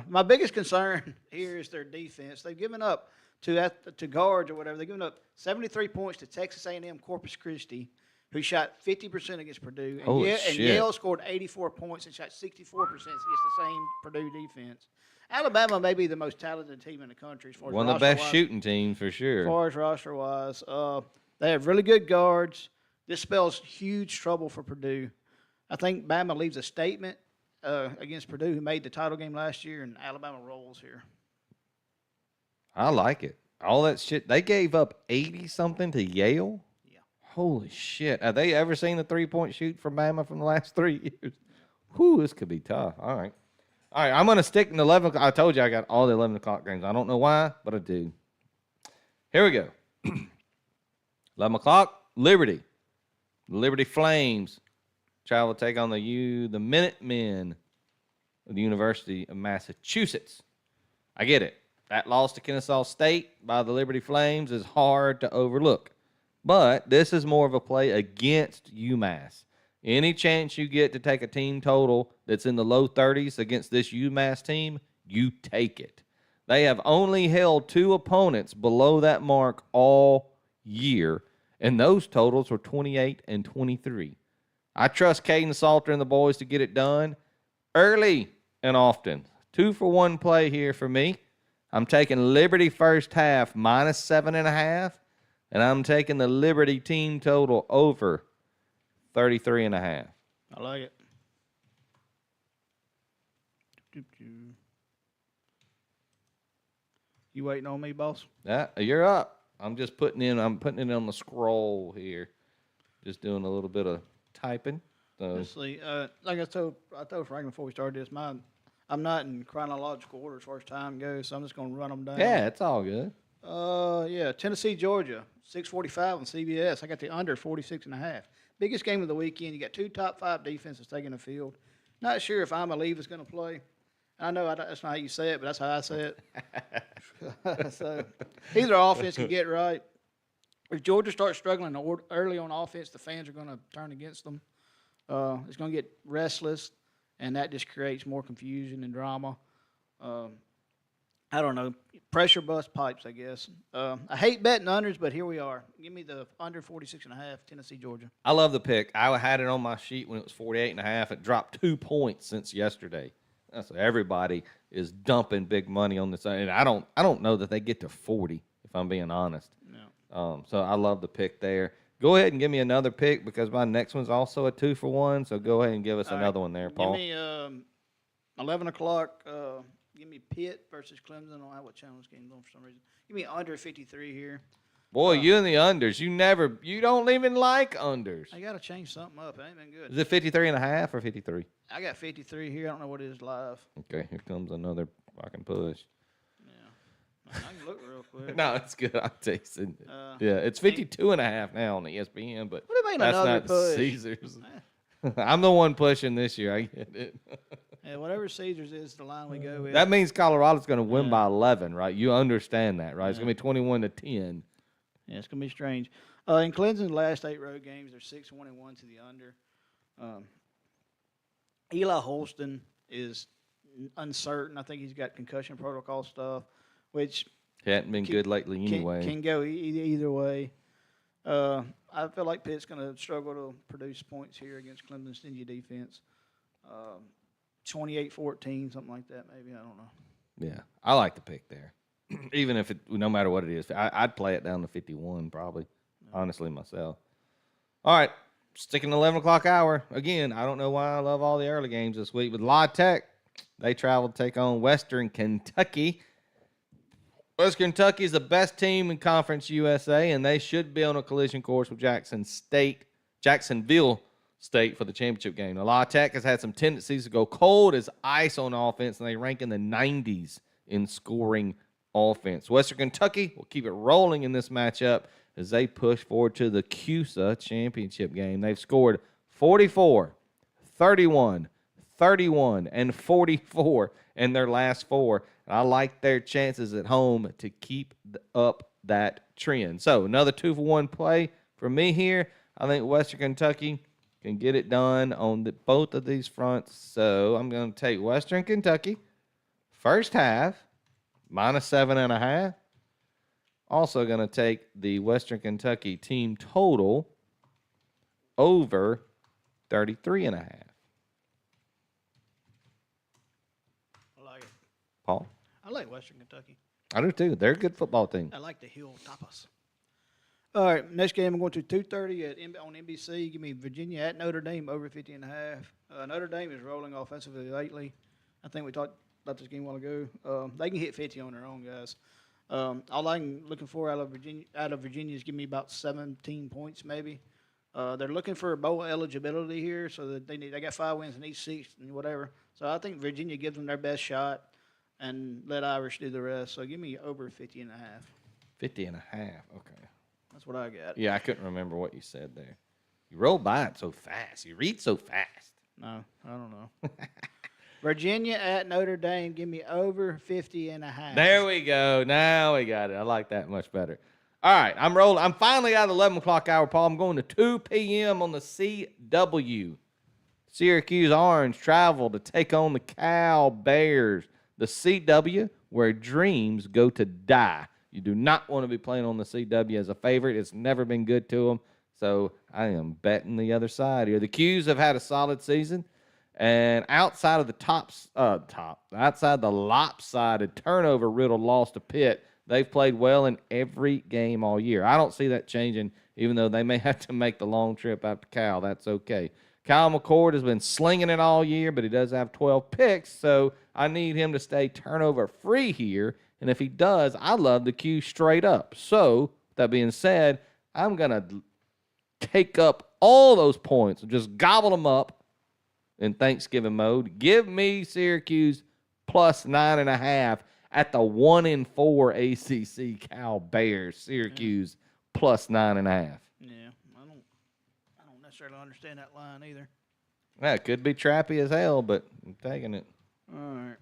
My biggest concern here is their defense. They've given up to guards or whatever. They've given up 73 points to Texas A&M Corpus Christi, who shot 50% against Purdue. And, Holy and shit. Yale scored 84 points and shot 64% against the same Purdue defense. Alabama may be the most talented team in the country as far as One of the best roster-wise. shooting teams for sure. As far as roster-wise, they have really good guards. This spells huge trouble for Purdue. I think Bama leaves a statement against Purdue, who made the title game last year, and Alabama rolls here. I like it. All that shit. They gave up 80-something to Yale? Yeah. Holy shit. Have they ever seen a three-point shoot from Bama from the last 3 years? Whew, this could be tough. All right. All right, I'm going to stick in 11 o'clock. I told you I got all the 11 o'clock games. I don't know why, but I do. Here we go. 11 o'clock, Liberty. The Liberty Flames travel to take on the Minutemen of the University of Massachusetts. I get it. That loss to Kennesaw State by the Liberty Flames is hard to overlook. But this is more of a play against UMass. Any chance you get to take a team total that's in the low 30s against this UMass team, you take it. They have only held 2 opponents below that mark all year, and those totals were 28 and 23. I trust Caden Salter and the boys to get it done early and often. 2-for-1 play here for me. I'm taking Liberty first half minus 7.5, and I'm taking the Liberty team total over 33.5. I like it. You waiting on me, boss? Yeah, you're up. I'm putting it on the scroll here. Just doing a little bit of typing. So Let's see. Like I told Franklin before we started this, I'm not in chronological order as far as time goes, so I'm just going to run them down. yeah, it's all good. Tennessee, Georgia, 6:45 on CBS. I got the under 46.5. Biggest game of the weekend. You got 2 top 5 defenses taking the field. Not sure if Leave is going to play. I know that's not how you say it, but that's how I say it. So either offense can get right. If Georgia starts struggling early on offense, the fans are going to turn against them. It's going to get restless, and that just creates more confusion and drama. I don't know. Pressure bust pipes, I guess. I hate betting unders, but here we are. Give me the under 46.5, Tennessee, Georgia. I love the pick. I had it on my sheet when it was 48.5. It dropped 2 points since yesterday. So everybody is dumping big money on this. And I don't know that they get to 40, if I'm being honest. No. So I love the pick there. Go ahead and give me another pick because my next one's also a 2-for-1. So go ahead and give us another one there, Paul. Give me 11 o'clock. Give me Pitt versus Clemson. I don't know what channel this game's on for some reason. Give me under 53 here. Boy, you and the unders. You don't even like unders. I got to change something up. It ain't been good. Is it 53.5 or 53? I got 53 here. I don't know what it is live. Okay, here comes another fucking push. Yeah. I can look real quick. No, it's good. I'm tasting it. Yeah, it's 52.5 now on the ESPN, but What do you mean that's another not push? Caesars. I'm the one pushing this year. I get it. Yeah, whatever Caesars is the line we go with. That means Colorado's going to win Yeah. by 11, right? You understand that, right? It's Yeah. going to be 21-10. Yeah, it's going to be strange. In Clemson's last 8 road games, they're 6-1-1 to the under. Eli Holston is uncertain. I think he's got concussion protocol stuff, which He hadn't been good lately anyway. can go either way. I feel like Pitt's going to struggle to produce points here against Clemson's stingy defense. 28-14, something like that, maybe. I don't know. Yeah, I like the pick there. Even if no matter what it is, I'd play it down to 51 probably, honestly, myself. All right, sticking to 11 o'clock hour. Again, I don't know why I love all the early games this week. With La Tech, they travel to take on Western Kentucky. Western Kentucky is the best team in Conference USA, and they should be on a collision course with Jacksonville State for the championship game. Now, La Tech has had some tendencies to go cold as ice on offense, and they rank in the 90s in scoring offense. Western Kentucky will keep it rolling in this matchup as they push forward to the CUSA championship game. They've scored 44, 31, 31, and 44 in their last 4. I like their chances at home to keep up that trend. So another 2-for-1 play for me here. I think Western Kentucky can get it done on both of these fronts. So I'm going to take Western Kentucky first half minus 7.5. Also going to take the Western Kentucky team total over 33.5. I like it. Paul? I like Western Kentucky. I do too. They're a good football team. I like the Hill Tapas. All right, next game I'm going to 2:30 on NBC. Give me Virginia at Notre Dame over 50.5. Notre Dame is rolling offensively lately. I think we talked about this game a while ago. They can hit 50 on their own, guys. All I'm looking for out of Virginia is give me about 17 points maybe. They're looking for bowl eligibility here, so that they got 5 wins in each 6 and whatever. So I think Virginia gives them their best shot and let Irish do the rest. So give me over 50.5. 50.5. Okay. That's what I got. Yeah, I couldn't remember what you said there. You roll by it so fast. You read so fast. No, I don't know. Virginia at Notre Dame. Give me over 50.5. There we go. Now we got it. I like that much better. All right, I'm rolling. I'm finally out of the 11 o'clock hour, Paul. I'm going to 2 p.m. on the CW. Syracuse Orange travel to take on the Cal Bears. The CW, where dreams go to die. You do not want to be playing on the CW as a favorite. It's never been good to them. So I am betting the other side here. The Qs have had a solid season. And outside of the outside the lopsided turnover riddled loss to Pitt, they've played well in every game all year. I don't see that changing, even though they may have to make the long trip out to Cal. That's okay. Kyle McCord has been slinging it all year, but he does have 12 picks, so I need him to stay turnover free here. And if he does, I love the Q straight up. So, that being said, I'm going to take up all those points and just gobble them up in Thanksgiving mode. Give me Syracuse plus 9.5 at the 1-4 ACC Cal Bears. Syracuse plus 9.5. Yeah, I don't necessarily understand that line either. That could be trappy as hell, but I'm taking it. All right,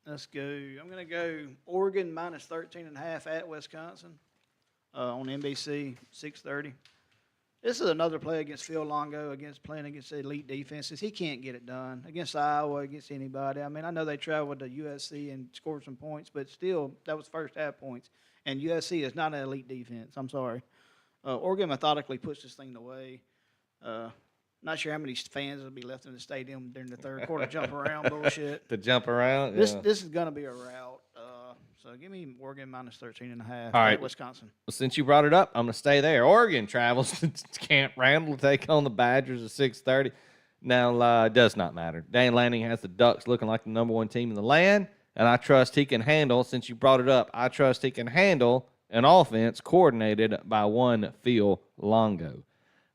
let's go. I'm going to go Oregon minus 13.5 at Wisconsin on NBC, 6:30. This is another play against Phil Longo, playing against elite defenses. He can't get it done against Iowa, against anybody. I mean, I know they traveled to USC and scored some points, but still, that was first half points. And USC is not an elite defense. I'm sorry. Oregon methodically puts this thing away. Not sure how many fans will be left in the stadium during the third quarter jump around bullshit. To jump around? This Yeah. is going to be a rout. So give me Oregon minus 13.5 All at right. Wisconsin. Well, since you brought it up, I'm going to stay there. Oregon travels to Camp Randall to take on the Badgers at 6:30. Now, it does not matter. Dan Lanning has the Ducks looking like the number 1 team in the land, and I trust he can handle, since you brought it up, I trust he can handle an offense coordinated by one Phil Longo.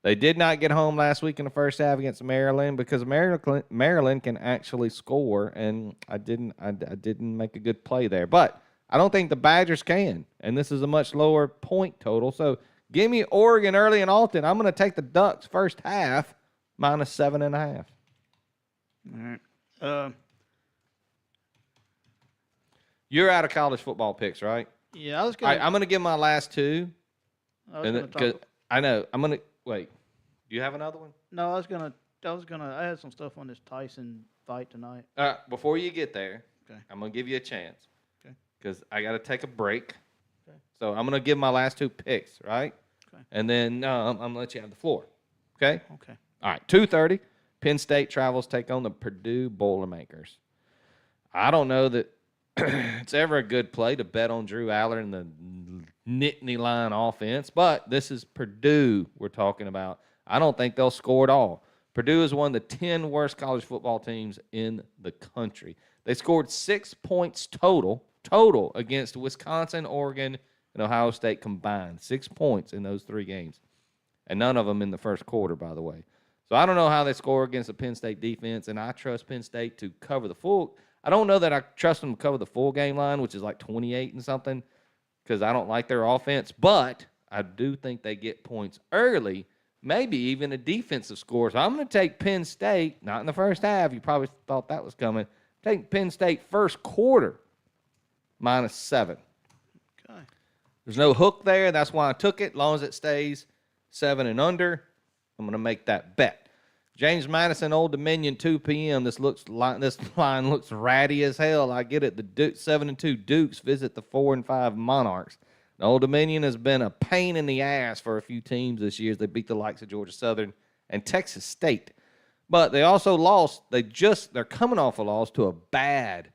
They did not get home last week in the first half against Maryland because Maryland can actually score, and I didn't make a good play there. But I don't think the Badgers can, and this is a much lower point total. So give me Oregon early and often. I'm going to take the Ducks first half minus 7.5. All right. You're out of college football picks, right? Yeah, I was All going right, I'm going to give my last two. to I know. I'm going to – wait. Do you have another one? No, I had some stuff on this Tyson fight tonight. Before you get there, Okay. I'm going to give you a chance. Okay. Because I got to take a break. Okay. So I'm going to give my last two picks, right? Okay. And then I'm going to let you have the floor. Okay? Okay. All right, 2:30. Penn State travels take on the Purdue Boilermakers. I don't know that it's ever a good play to bet on Drew Aller and the Nittany line offense, but this is Purdue we're talking about. I don't think they'll score at all. Purdue is one of the 10 worst college football teams in the country. They scored 6 points total against Wisconsin, Oregon, and Ohio State combined. 6 points in those 3 games. And none of them in the first quarter, by the way. So I don't know how they score against the Penn State defense, and I trust Penn State to cover the full. I don't know that I trust them to cover the full game line, which is like 28 and something, because I don't like their offense. But I do think they get points early, maybe even a defensive score. So I'm going to take Penn State, not in the first half. You probably thought that was coming. Take Penn State first quarter -7. Okay. There's no hook there. That's why I took it. As long as it stays 7 and under, I'm going to make that bet. James Madison, Old Dominion, 2 p.m. This line looks ratty as hell. I get it. The 7-2 Dukes visit the 4-5 Monarchs. The Old Dominion has been a pain in the ass for a few teams this year as they beat the likes of Georgia Southern and Texas State. But they also lost. They're coming off a loss to a bad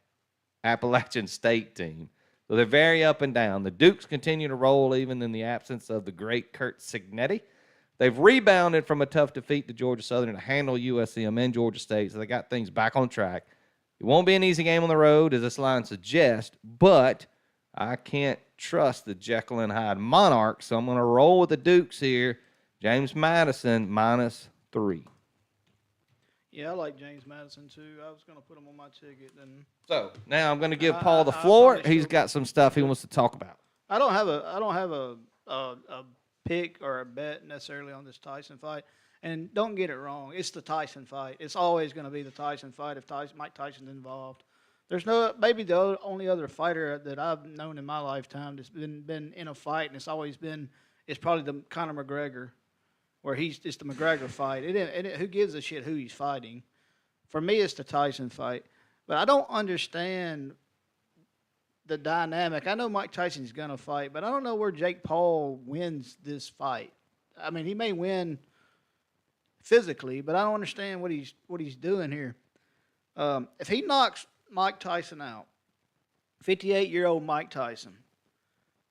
Appalachian State team. So they're very up and down. The Dukes continue to roll even in the absence of the great Kurt Signetti. They've rebounded from a tough defeat to Georgia Southern to handle USM and Georgia State, so they got things back on track. It won't be an easy game on the road, as this line suggests, but I can't trust the Jekyll and Hyde Monarchs, so I'm going to roll with the Dukes here. James Madison, -3. Yeah, I like James Madison too. I was going to put him on my ticket, and So now I'm going to give Paul the floor. He's got some stuff he wants to talk about. I don't have a pick or a bet necessarily on this Tyson fight. And don't get it wrong, it's the Tyson fight. It's always going to be the Tyson fight if Mike Tyson's involved. There's maybe the only other fighter that I've known in my lifetime that's been in a fight, and it's probably the Conor McGregor, where it's the McGregor fight. Who gives a shit who he's fighting? For me, it's the Tyson fight. But I don't understand the dynamic. I know Mike Tyson's going to fight, but I don't know where Jake Paul wins this fight. I mean, he may win physically, but I don't understand what he's doing here. If he knocks Mike Tyson out, 58-year-old Mike Tyson,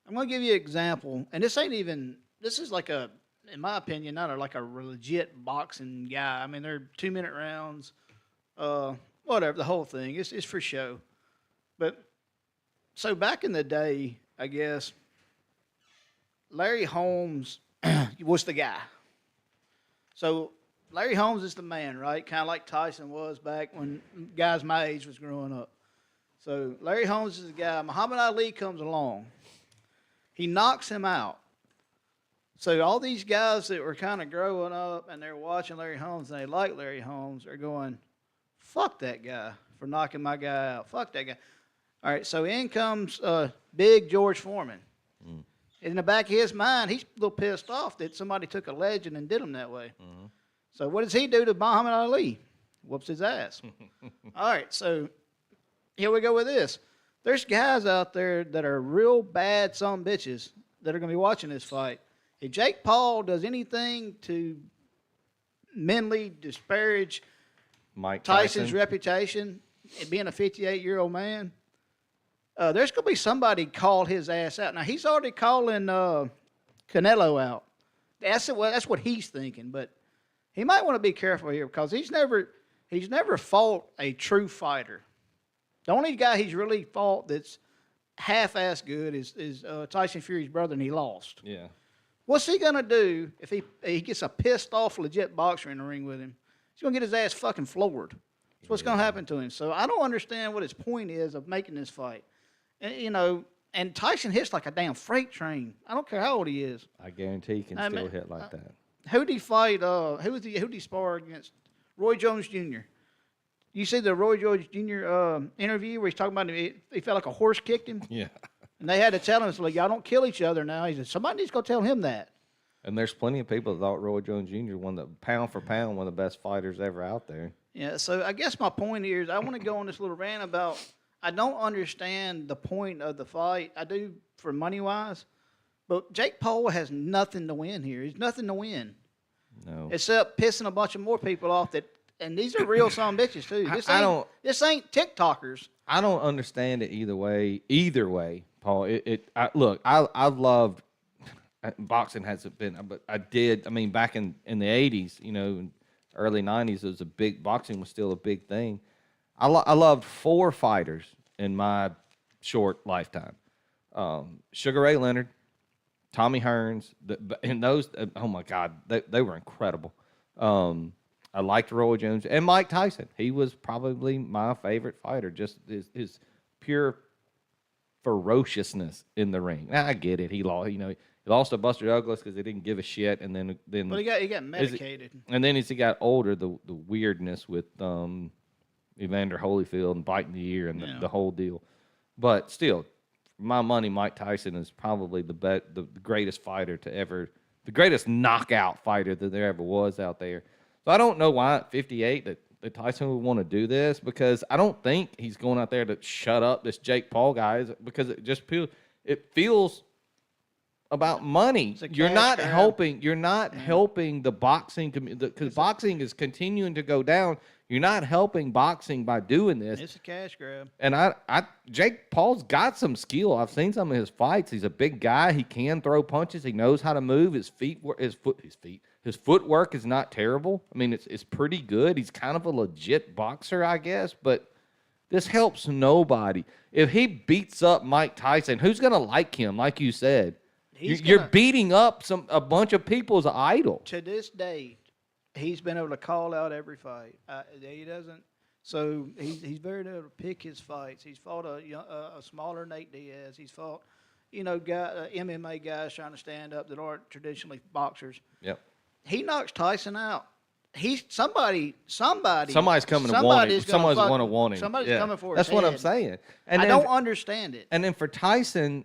I'm going to give you an example, and this is like in my opinion, not like a legit boxing guy. I mean, they're 2-minute rounds, whatever, the whole thing. It's for show. But so back in the day, I guess, Larry Holmes was the guy. So Larry Holmes is the man, right? Kind of like Tyson was back when guys my age was growing up. So Larry Holmes is the guy. Muhammad Ali comes along. He knocks him out. So all these guys that were kind of growing up and they're watching Larry Holmes and they like Larry Holmes are going, fuck that guy for knocking my guy out. Fuck that guy. All right, so in comes big George Foreman. In the back of his mind, he's a little pissed off that somebody took a legend and did him that way. So what does he do to Muhammad Ali? Whoops his ass. All right, so here we go with this. There's guys out there that are real bad bitches that are going to be watching this fight. If Jake Paul does anything to mentally disparage Mike Tyson's reputation, being a 58-year-old man, there's going to be somebody call his ass out. Now, he's already calling Canelo out. That's what he's thinking, but he might want to be careful here because he's never fought a true fighter. The only guy he's really fought that's half-ass good is Tyson Fury's brother, and he lost. Yeah. What's he going to do if he gets a pissed-off legit boxer in the ring with him? He's going to get his ass fucking floored. That's what's going to happen to him. So I don't understand what his point is of making this fight. And, and Tyson hits like a damn freight train. I don't care how old he is. I guarantee he can still hit like that. Who'd he fight? Who'd he spar against? Roy Jones Jr. You see the Roy Jones Jr. Interview where he's talking about he felt like a horse kicked him? Yeah. And they had to tell him, it's like, y'all don't kill each other now. He said, somebody needs to go tell him that. And there's plenty of people that thought Roy Jones Jr. pound for pound, one of the best fighters ever out there. Yeah, so I guess my point here is I want to go on this little rant about I don't understand the point of the fight. I do for money-wise. But Jake Paul has nothing to win here. He's nothing to win. No. Except pissing a bunch of more people off and these are real son bitches too. This ain't TikTokers. I don't understand it either way. Either way, Paul. I've loved boxing. Hasn't been, but I did. I mean, back in the '80s, early '90s, it was boxing was still a big thing. I loved 4 fighters in my short lifetime: Sugar Ray Leonard, Tommy Hearns, and those. Oh my God, they were incredible. I liked Roy Jones and Mike Tyson. He was probably my favorite fighter. Just his pure ferociousness in the ring. Now, I get it. He lost. He lost to Buster Douglas because he didn't give a shit, and then. But he got medicated. And then as he got older, the weirdness with Evander Holyfield and biting the ear and the whole deal. But still, my money, Mike Tyson is probably the greatest fighter to ever, the greatest knockout fighter that there ever was out there. So I don't know why at 58 that Tyson would want to do this, because I don't think he's going out there to shut up this Jake Paul guy, because it feels about money. a You're cash not grab. helping. You're not helping the boxing community, because boxing is continuing to go down. You're not helping boxing by doing this. It's a cash grab. And Jake Paul's got some skill. I've seen some of his fights. He's a big guy. He can throw punches. He knows how to move. His footwork is not terrible. I mean, it's pretty good. He's kind of a legit boxer, I guess. But this helps nobody. If he beats up Mike Tyson, who's gonna like him? Like you said, you're beating up a bunch of people's idol. To this day, he's been able to call out every fight. He doesn't. So he's very able to pick his fights. He's fought a smaller Nate Diaz. He's fought, MMA guys trying to stand up that aren't traditionally boxers. Yep. He knocks Tyson out. Somebody's coming to want him. Somebody's going to want him. Somebody's coming for his That's what I'm head. saying. And I don't understand it. And then for Tyson,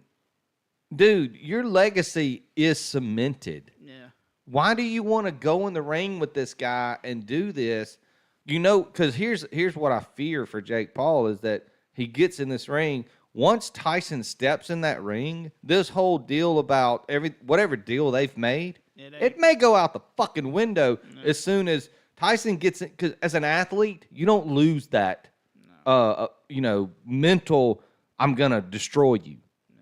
dude, your legacy is cemented. Yeah. Why do you want to go in the ring with this guy and do this? Because here's what I fear for Jake Paul is that he gets in this ring. Once Tyson steps in that ring, this whole deal about whatever deal they've made, it may go out the fucking window as soon as Tyson gets in. Because as an athlete, you don't lose that, mental, I'm going to destroy you.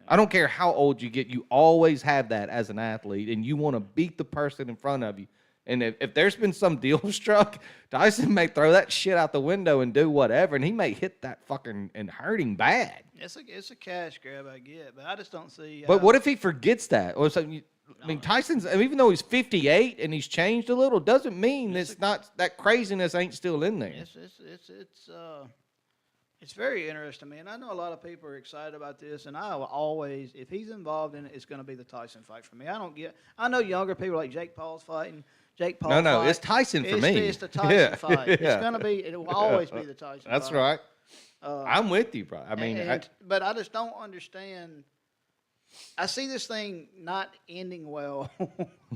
I don't care how old you get. You always have that as an athlete, and you want to beat the person in front of you. And if there's been some deal struck, Tyson may throw that shit out the window and do whatever, and he may hit that fucking and hurt him bad. It's a cash grab, I get, but I just don't see. But what if he forgets that? Or something? Tyson's, even though he's 58 and he's changed a little, doesn't mean it's not that craziness ain't still in there. It's very interesting, man. I know a lot of people are excited about this, and I will always, if he's involved in it, it's going to be the Tyson fight for me. I know younger people like Jake Paul's fighting. No, it's Tyson for me. It's the Tyson fight. It's going to be, it will always be the Tyson That's fight. right. I'm with you, bro. I mean, but I just don't understand. I see this thing not ending well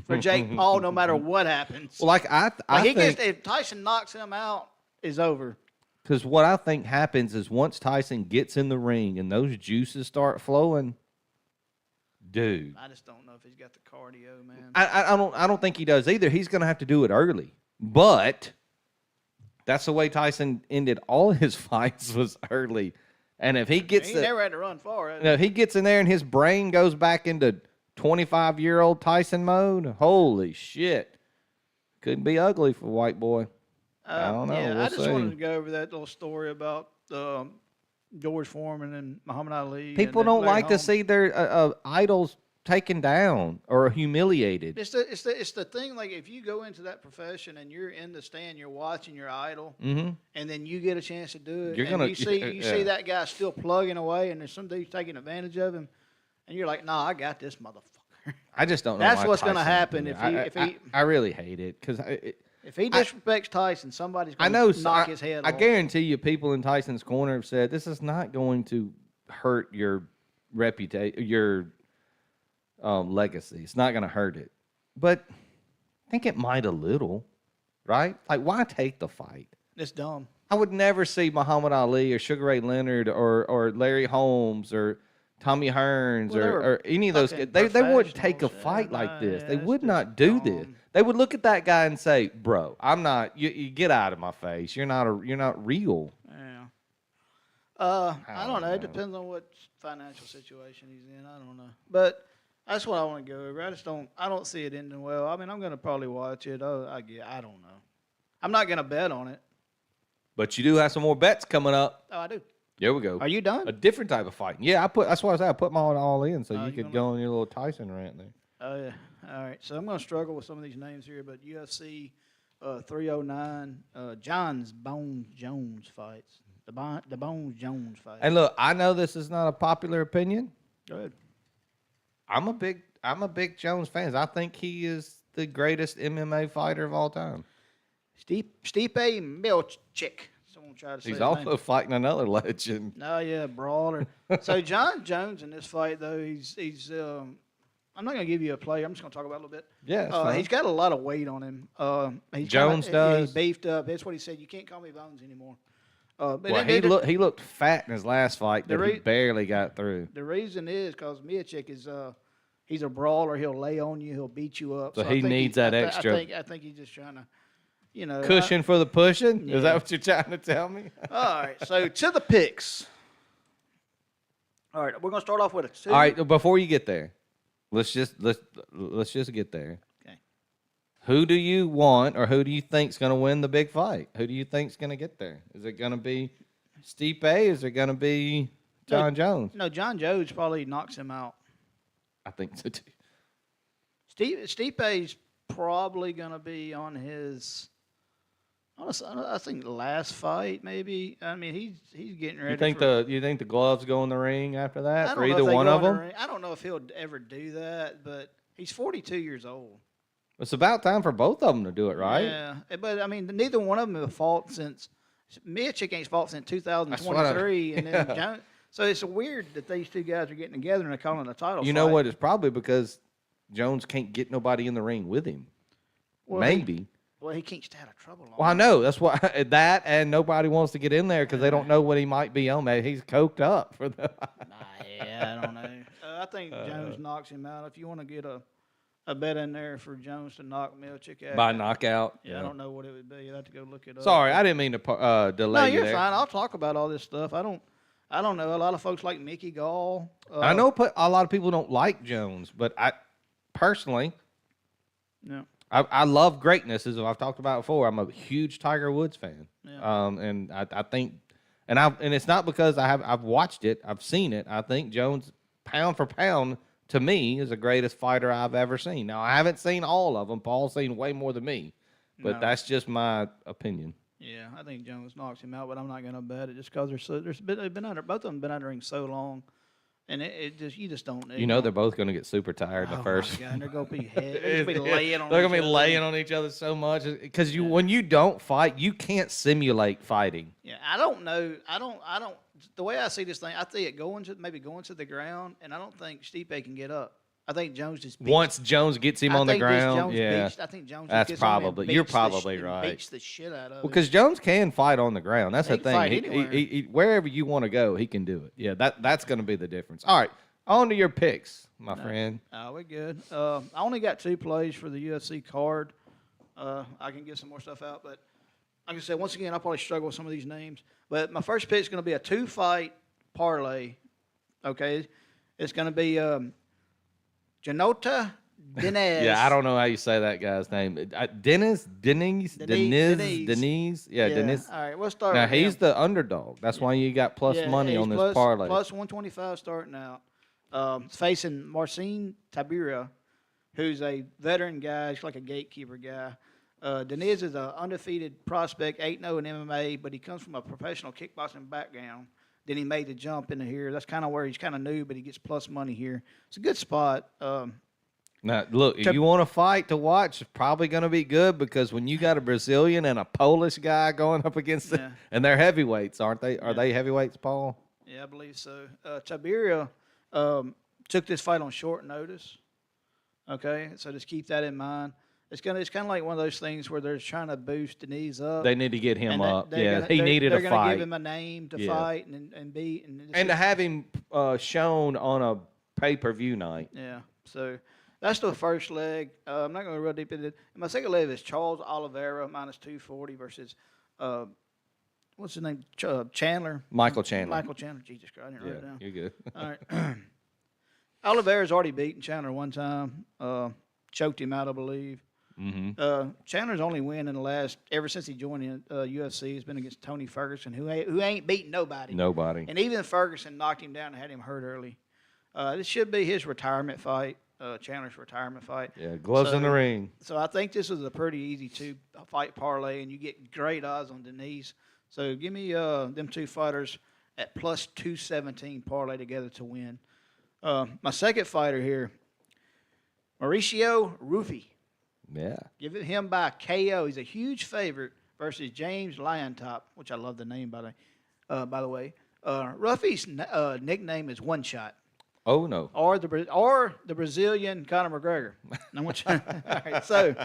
for Jake Paul, no matter what happens. Well, I think if Tyson knocks him out, it's over. Because what I think happens is once Tyson gets in the ring and those juices start flowing, dude. I just don't know if he's got the cardio, man. I don't think he does either. He's going to have to do it early. But that's the way Tyson ended all his fights was early. And if he gets he never had to run far. if he gets in there and his brain goes back into 25-year-old Tyson mode, holy shit. Could be ugly for white boy. I don't know. Yeah, we'll I just see. wanted to go over that little story about George Foreman and Muhammad Ali. People don't like to see their idols taken down or humiliated. It's the thing. Like if you go into that profession and you're in the stand, you're watching your idol, and then you get a chance to do it. You see that guy still plugging away, and there's some dude taking advantage of him, and you're like, nah, I got this motherfucker. I just don't know. That's what's going to happen I really hate it because. If he disrespects Tyson, somebody's going to knock his head off. I guarantee you people in Tyson's corner have said, this is not going to hurt your reputation, your legacy. It's not going to hurt it. But I think it might a little, right? Like, why take the fight? It's dumb. I would never see Muhammad Ali or Sugar Ray Leonard or Larry Holmes or Tommy Hearns or any of those guys. They wouldn't take a fight like this. They would not do this. They would look at that guy and say, "Bro, I'm not. You get out of my face. You're not real." Yeah. I don't know. It depends on what financial situation he's in. I don't know. But that's what I want to go over. I don't see it ending well. I mean, I'm going to probably watch it. I don't know. I'm not going to bet on it. But you do have some more bets coming up. Oh, I do. There we go. Are you done? A different type of fighting. Yeah, that's why I said I put mine all in so you could go on your little Tyson rant there. Oh, yeah. All right. So I'm going to struggle with some of these names here, but UFC 309, John's Bones Jones fights. The Bones Jones fight. And look, I know this is not a popular opinion. Go ahead. I'm a big Jones fan. I think he is the greatest MMA fighter of all time. Stipe Miocic. Someone try to say He's his also name. fighting another legend. No, yeah, brawler. So John Jones in this fight though, he's I'm not gonna give you a play. I'm just gonna talk about it a little bit. Yeah, it's fine. He's got a lot of weight on him. Jones does? He's beefed up. That's what he said. You can't call me Bones anymore. But Well, he looked fat in his last fight that he barely got through. The reason is because Miocic is he's a brawler. He'll lay on you. He'll beat you up. So I he think needs that extra I think he's just trying to, cushion for the pushing. Yeah. Is that what you're trying to tell me? All right. So to the picks. All right, we're gonna start off with a two. All right, before you get there, let's just get there. Okay. Who do you want, or who do you think's going to win the big fight? Who do you think's going to get there? Is it going to be Stipe? Is it going to be John Jones? No, John Jones probably knocks him out. I think so too. Stipe's probably gonna be on his. Honestly, I think the last fight maybe. I mean, he's getting ready. You think the gloves go in the ring after that I for don't know either if they one go of in the them? ring. I don't know if he'll ever do that, but he's 42 years old. It's about time for both of them to do it, right? Yeah, but I mean, neither one of them have fought since Miocic ain't fought since 2023, and then Jones. So it's weird that these two guys are getting together and they're calling a title. You know what? It's probably because Jones can't get nobody in the ring with him. Well, Maybe. He can't stay out of trouble. Well, I know. That's why that, and nobody wants to get in there because they don't know what he might be on. Maybe he's coked up for the. Yeah, I don't know. I think Jones knocks him out. If you want to get a bet in there for Jones to knock Miocic out By knockout. Yeah, I don't know what it would be. You'd have to go look it up. Sorry, I didn't mean to delay No, you you're there. fine. I'll talk about all this stuff. I don't know. A lot of folks like Mickey Gall. I know a lot of people don't like Jones, but I personally, No. I love greatness, as I've talked about before. I'm a huge Tiger Woods fan, Yeah. and I think, and it's not because I've watched it, I've seen it. I think Jones, pound for pound, to me, is the greatest fighter I've ever seen. Now I haven't seen all of them. Paul's seen way more than me, but No. that's just my opinion. Yeah, I think Jones knocks him out, but I'm not going to bet it just because they've been under both of them been under him so long, and it just you just don't. You know they're both going to get super tired in the Oh, first. my God, and they're going to be they're going to be laying on. They're gonna each be other. laying on each other so much because when you don't fight, you can't simulate fighting. Yeah, I don't know. I don't. The way I see this thing, I see it going to the ground, and I don't think Stipe can get up. I think Jones just beats, Once Jones gets him I on the think this ground, Jones yeah. beats, I think Jones. That's just gets on him and probably- you're beats the probably and right. Beats the shit out of him. Because Jones can fight on the ground. That's He the can fight thing. anywhere. He, wherever you want to go, he can do it. Yeah, that's going to be the difference. All right, on to your picks, my friend. We're good. I only got 2 plays for the UFC card. I can get some more stuff out, but like I said, once again, I'll probably struggle with some of these names. But my first pick is going to be a 2-fight parlay. Okay, it's going to be Janota Denez. Yeah, I don't know how you say that guy's name. Dennis. Yeah, Dennis. All right, we'll start. Now with he's him. the underdog. That's why you got plus money he's on this plus- parlay. Plus 125 starting out. Facing Marcin Tibera, who's a veteran guy. He's like a gatekeeper guy. Deniz is an undefeated prospect, 8-0 in MMA, but he comes from a professional kickboxing background. Then he made the jump into here. That's kind of where he's kind of new, but he gets plus money here. It's a good spot. Now, look, if you want a fight to watch, it's probably going to be good because when you got a Brazilian and a Polish guy going up against it, and they're heavyweights, aren't they? Are they heavyweights, Paul? Yeah, I believe so. Tibera took this fight on short notice. Okay, so just keep that in mind. It's kind of like one of those things where they're trying to boost the knees up. They need to get him and up. Yeah, he needed a They're going to fight. give him a name to fight and beat. And to have him shown on a pay-per-view night. Yeah, so that's the first leg. I'm not going to real deep into it. And my second leg is Charles Oliveira minus 240 versus what's his name? Chandler. Michael Chandler. Michael Chandler. Jesus Christ, I didn't write it down. You're good. All right. Oliveira's already beaten Chandler one time. Choked him out, I believe. Mm-hmm. Chandler's only win in the last ever since he joined the UFC has been against Tony Ferguson, who ain't beaten nobody. Nobody. And even Ferguson knocked him down and had him hurt early. This should be his retirement fight, Chandler's retirement fight. Yeah, gloves in the ring. So I think this is a pretty easy 2-fight parlay, and you get great odds on Denise. So give me them 2 fighters at plus 217 parlay together to win. My second fighter here, Mauricio Rufy. Yeah. Give it him by KO. He's a huge favorite versus James Lyontop, which I love the name by the way. Ruffy's nickname is One Shot, Oh no. or the Brazilian Conor McGregor. I want you, all right, so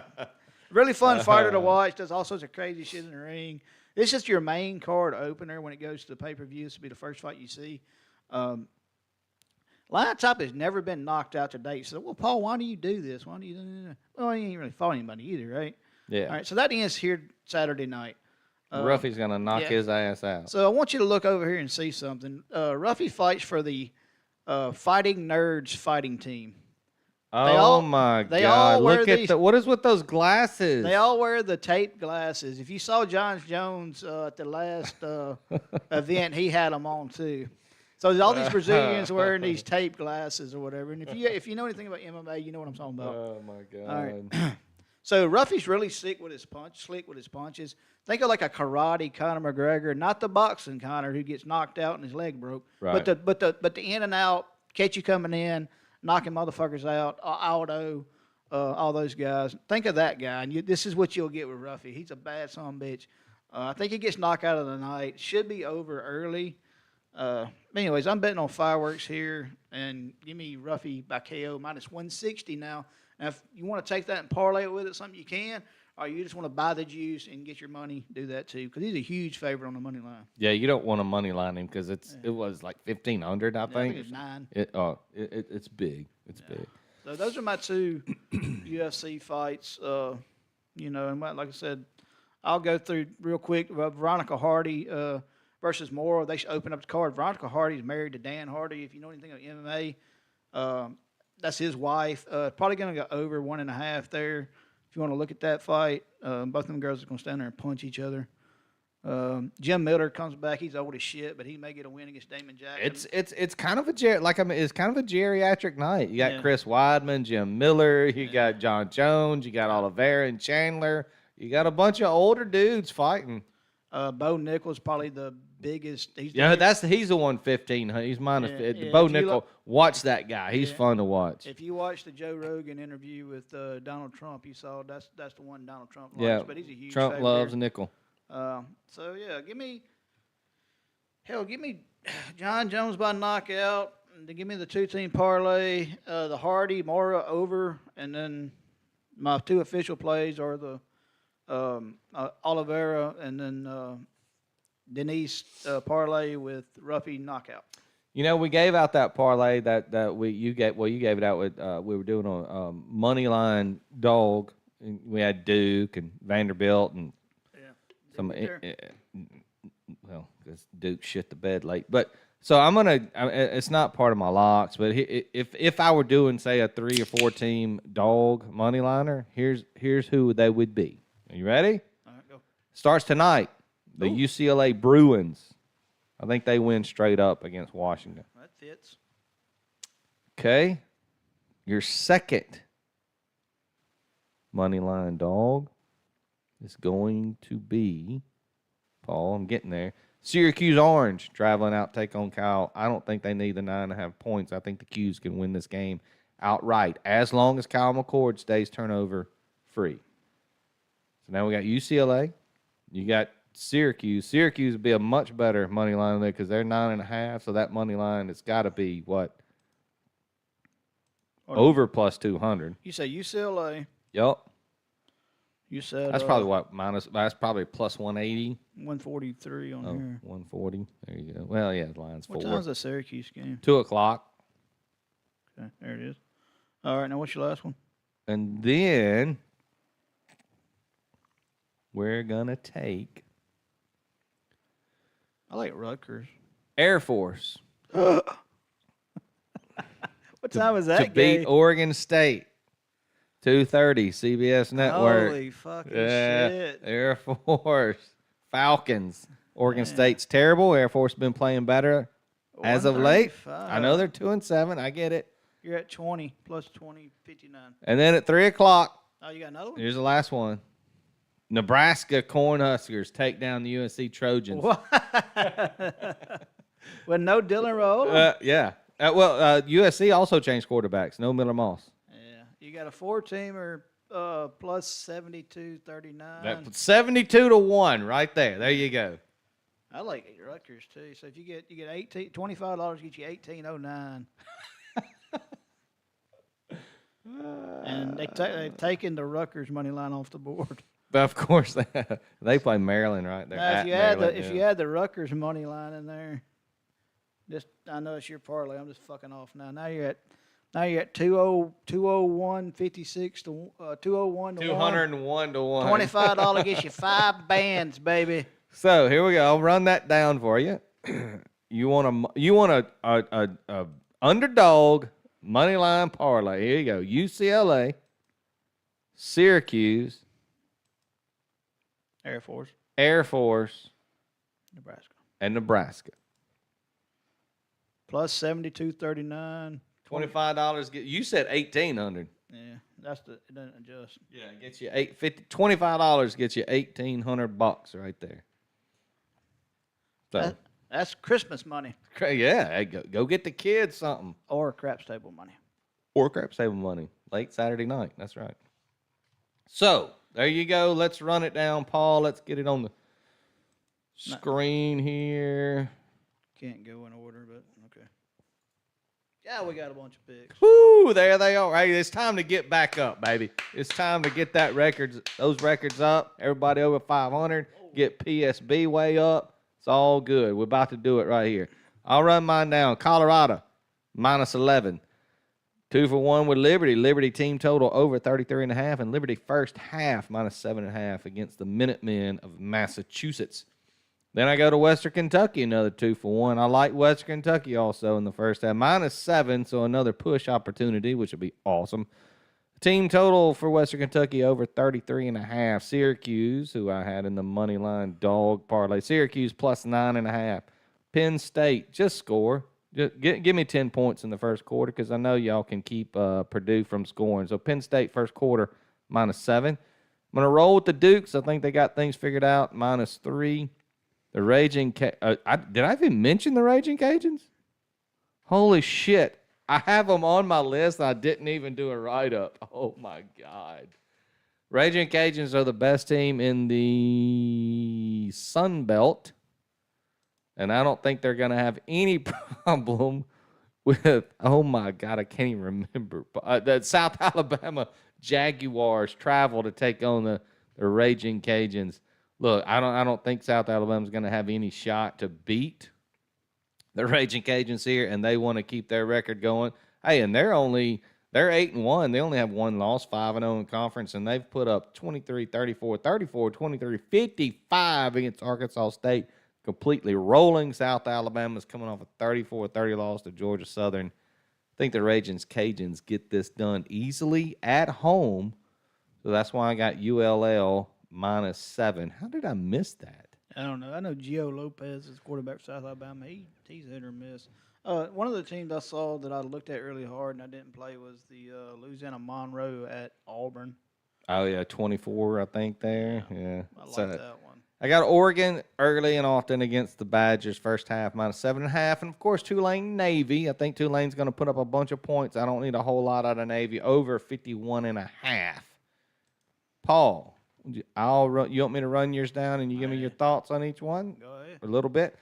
really fun fighter to watch. Does all sorts of crazy shit in the ring. It's just your main card opener when it goes to the pay per view. This will be the first fight you see. Lyontop has never been knocked out to date. So, well, Paul, why do you do this? Why do you do this? Well, he ain't really fought anybody either, right? Yeah. All right, so that ends here Saturday night. Ruffy's gonna knock yeah. his ass out. So I want you to look over here and see something. Ruffy fights for the Fighting Nerds fighting team. Oh my they God! all wear Look at these- what is with those glasses? They all wear the tape glasses. If you saw John Jones at the last event, he had them on too. So there's all these Brazilians wearing these tape glasses or whatever. And if you know anything about MMA, you know what I'm talking about. Oh my God! All right. So Ruffy's really slick with his punches. Think of like a karate Conor McGregor, not the boxing Conor who gets knocked out and his leg broke, Right. but the in and out, catch you coming in, knocking motherfuckers out, Aldo, all those guys. Think of that guy, and this is what you'll get with Ruffy. He's a bad son of a bitch. I think he gets knocked out of the night. Should be over early. Anyways, I'm betting on fireworks here, and give me Ruffy by KO minus 160 now. Now, if you want to take that and parlay it with it, something you can, or you just want to buy the juice and get your money, do that too, because he's a huge favorite on the money line. Yeah, you don't want to money line him because it was like 1,500, I Yeah, I think. think it's 9. It's big. It's big. So those are my two UFC fights. And like I said, I'll go through real quick. Veronica Hardy versus Mora. They should open up the card. Veronica Hardy is married to Dan Hardy. If you know anything about MMA, that's his wife. Probably going to go over 1.5 there. If you want to look at that fight, both of them girls are going to stand there and punch each other. Jim Miller comes back. He's old as shit, but he may get a win against Damon Jackson. It's kind of a it's kind of a geriatric night. You got Yeah. Chris Weidman, Jim Miller, you got John Jones, you got Oliveira and Chandler. You got a bunch of older dudes fighting. Bo Nickel's probably the biggest. He's the Yeah, he's the 115. He's minus. Yeah, Bo if you Nickel. look- Watch that guy. He's Yeah. fun to watch. If you watched the Joe Rogan interview with Donald Trump, you saw that's the one Donald Trump likes. Yeah, But he's a huge Trump favorite loves here. Nickel. So yeah, give me John Jones by knockout. And then give me the 2-team parlay, the Hardy Mora over, and then my 2 official plays are the Oliveira and then Denise parlay with Ruffy knockout. You know, we gave out that parlay that you gave it out with. We were doing a money line dog. And we had Duke and Vanderbilt and some. Well, because Duke shit the bed late, but so I'm gonna. It's not part of my locks, but if I were doing say a 3 or 4 team dog money liner, here's who they would be. Are you ready? All right, go. Starts tonight. The Ooh. UCLA Bruins. I think they win straight up against Washington. That fits. Okay. Your second money line dog is going to be, Paul, I'm getting there. Syracuse Orange traveling out, take on Cal. I don't think they need the 9.5 points. I think the Qs can win this game outright as long as Kyle McCord stays turnover free. So now we got UCLA. You got Syracuse. Syracuse would be a much better money line there because they're 9.5. So that money line, it's got to be what? Over plus 200. You say UCLA. Yep. You said That's probably what minus. That's probably plus 180. 143 on Oh, here. 140. There you go. Well, yeah, the line's What 4. time's the Syracuse game? 2 o'clock. Okay, there it is. All right, now what's your last one? And then we're going to take I like Rutgers. Air Force What time is that to beat Oregon State. 2:30 CBS Network. Holy fucking Yeah, shit. Air Force. Falcons. Oregon Man. State's terrible. Air Force been playing better as of late. 135. I know they're 2-7. I get it. You're at 20 plus 20, 59. And then at 3 o'clock, Oh, you got another one? here's the last one. Nebraska Cornhuskers take down the USC Trojans. What? With no Dylan Roll? Yeah. USC also changed quarterbacks. No Miller Moss. Yeah. You got a 4-teamer plus 72.39. That 72 to 1 right there. There you go. I like Rutgers too. So if you get $25 get you 18.09. And they've taken the Rutgers money line off the board. But of course, they play Maryland, right? They're Now, at Maryland, if you add the Rutgers money line in there, I know it's your parlay. I'm just fucking off now. Now you're at 201.56 to 201 to 201 to 1. $25 gets you 5 bands, baby. So here we go. I'll run that down for you. You want a underdog money line parlay. Here you go. UCLA, Syracuse, Air Force, Nebraska, and Nebraska. Plus 72.39. $25 you said 1,800. Yeah, it doesn't adjust. Yeah, it gets you $25 gets you $1,800 right there. So That's Christmas money yeah, hey, go get the kids something. or craps table money. Or craps table money late Saturday night. That's right. So there you go. Let's run it down, Paul. Let's get it on the screen here. Can't go in order, but okay. Yeah, we got a bunch of picks. Woo, there they are. Hey, it's time to get back up, baby. It's time to get those records up. Everybody over 500, get PSB way up. It's all good. We're about to do it right here. I'll run mine down. Colorado, minus 11. 2 for 1 with Liberty. Liberty team total over 33.5, and Liberty first half minus 7.5 against the Minutemen of Massachusetts. Then I go to Western Kentucky, another 2 for 1. I like Western Kentucky also in the first half. Minus 7, so another push opportunity, which would be awesome. Team total for Western Kentucky over 33.5. Syracuse, who I had in the money line dog parlay. Syracuse plus 9.5. Penn State, just score. Just give me 10 points in the first quarter because I know y'all can keep Purdue from scoring. So Penn State first quarter minus 7. I'm going to roll with the Dukes. I think they got things figured out. Minus 3. The Raging did I even mention the Raging Cajuns? Holy shit. I have them on my list. I didn't even do a write-up. Oh, my God. Raging Cajuns are the best team in the Sun Belt, and I don't think they're going to have any problem with, oh, my God, I can't even remember. The South Alabama Jaguars travel to take on the Raging Cajuns. Look, I don't think South Alabama's going to have any shot to beat the Raging Cajuns here, and they want to keep their record going. Hey, and they're 8-1. They only have one loss, 5-0 in conference, and they've put up 23-34, 34-23, 55 against Arkansas State, completely rolling. South Alabama's coming off a 34-30 loss to Georgia Southern. I think the Raging Cajuns get this done easily at home, so that's why I got ULL minus 7. How did I miss that? I don't know. I know Gio Lopez is quarterback for South Alabama. He's hit or miss. One of the teams I saw that I looked at really hard and I didn't play was the Louisiana Monroe at Auburn. Oh, yeah, 24, I think, there. Yeah. I like that one. I got Oregon early and often against the Badgers, first half, minus 7.5. And, of course, Tulane Navy. I think Tulane's going to put up a bunch of points. I don't need a whole lot out of Navy. Over 51.5. Paul. You want me to run yours down and you give me your thoughts on each one? Go ahead. A little bit.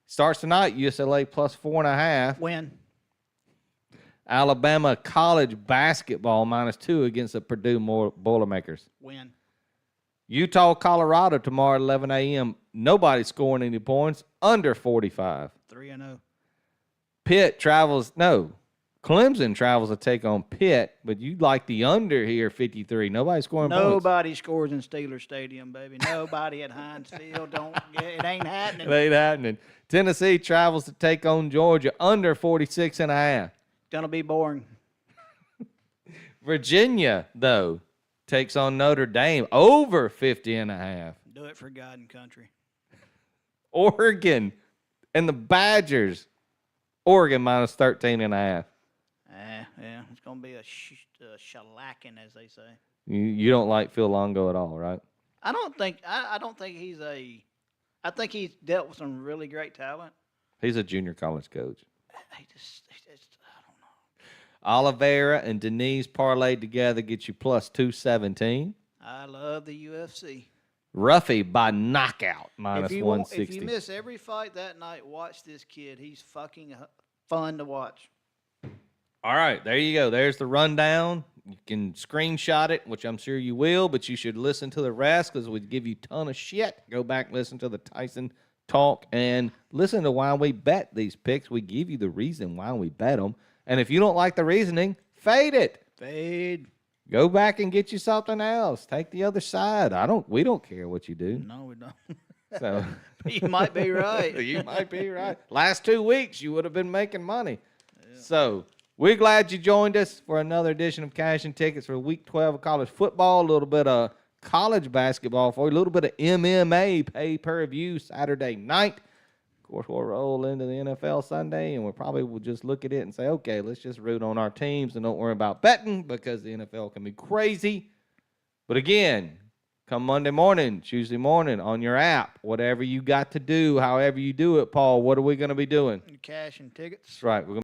Starts tonight, UCLA plus 4.5. Win. Alabama college basketball minus 2 against the Purdue Boilermakers. Win. Utah, Colorado tomorrow at 11 a.m. Nobody scoring any points. Under 45. 3-0. Clemson travels to take on Pitt, but you like the under here, 53. Nobody scoring points. Nobody scores in Steeler Stadium, baby. Nobody at Heinz Field. It ain't happening. It ain't happening. Tennessee travels to take on Georgia, under 46.5. Gonna be boring. Virginia, though, takes on Notre Dame, over 50.5. Do it for God and country. Oregon and the Badgers, Oregon minus 13.5. Yeah, it's gonna be a shellacking, as they say. You don't like Phil Longo at all, right? I don't think he's a. I think he's dealt with some really great talent. He's a junior college coach. I don't know. Oliveira and Denise parlayed together get you plus 217. I love the UFC. Ruffy by knockout minus If you 160. miss every fight that night, watch this kid. He's fucking fun to watch. All right, there you go. There's the rundown. You can screenshot it, which I'm sure you will, but you should listen to the rest because we give you a ton of shit. Go back and listen to the Tyson talk and listen to why we bet these picks. We give you the reason why we bet them. And if you don't like the reasoning, fade it. Fade. Go back and get you something else. Take the other side. We don't care what you do. No, we don't. So You might be right. you might be right. Last 2 weeks you would have been making money. Yeah. So we're glad you joined us for another edition of Cash and Tickets for Week 12 of college football. A little bit of college basketball for you. A little bit of MMA pay-per-view Saturday night. Of course, we'll roll into the NFL Sunday, and we'll just look at it and say, okay, let's just root on our teams and don't worry about betting because the NFL can be crazy. But again, come Monday morning, Tuesday morning on your app, whatever you got to do, however you do it, Paul, what are we going to be doing? Cash and Tickets. That's right. We're going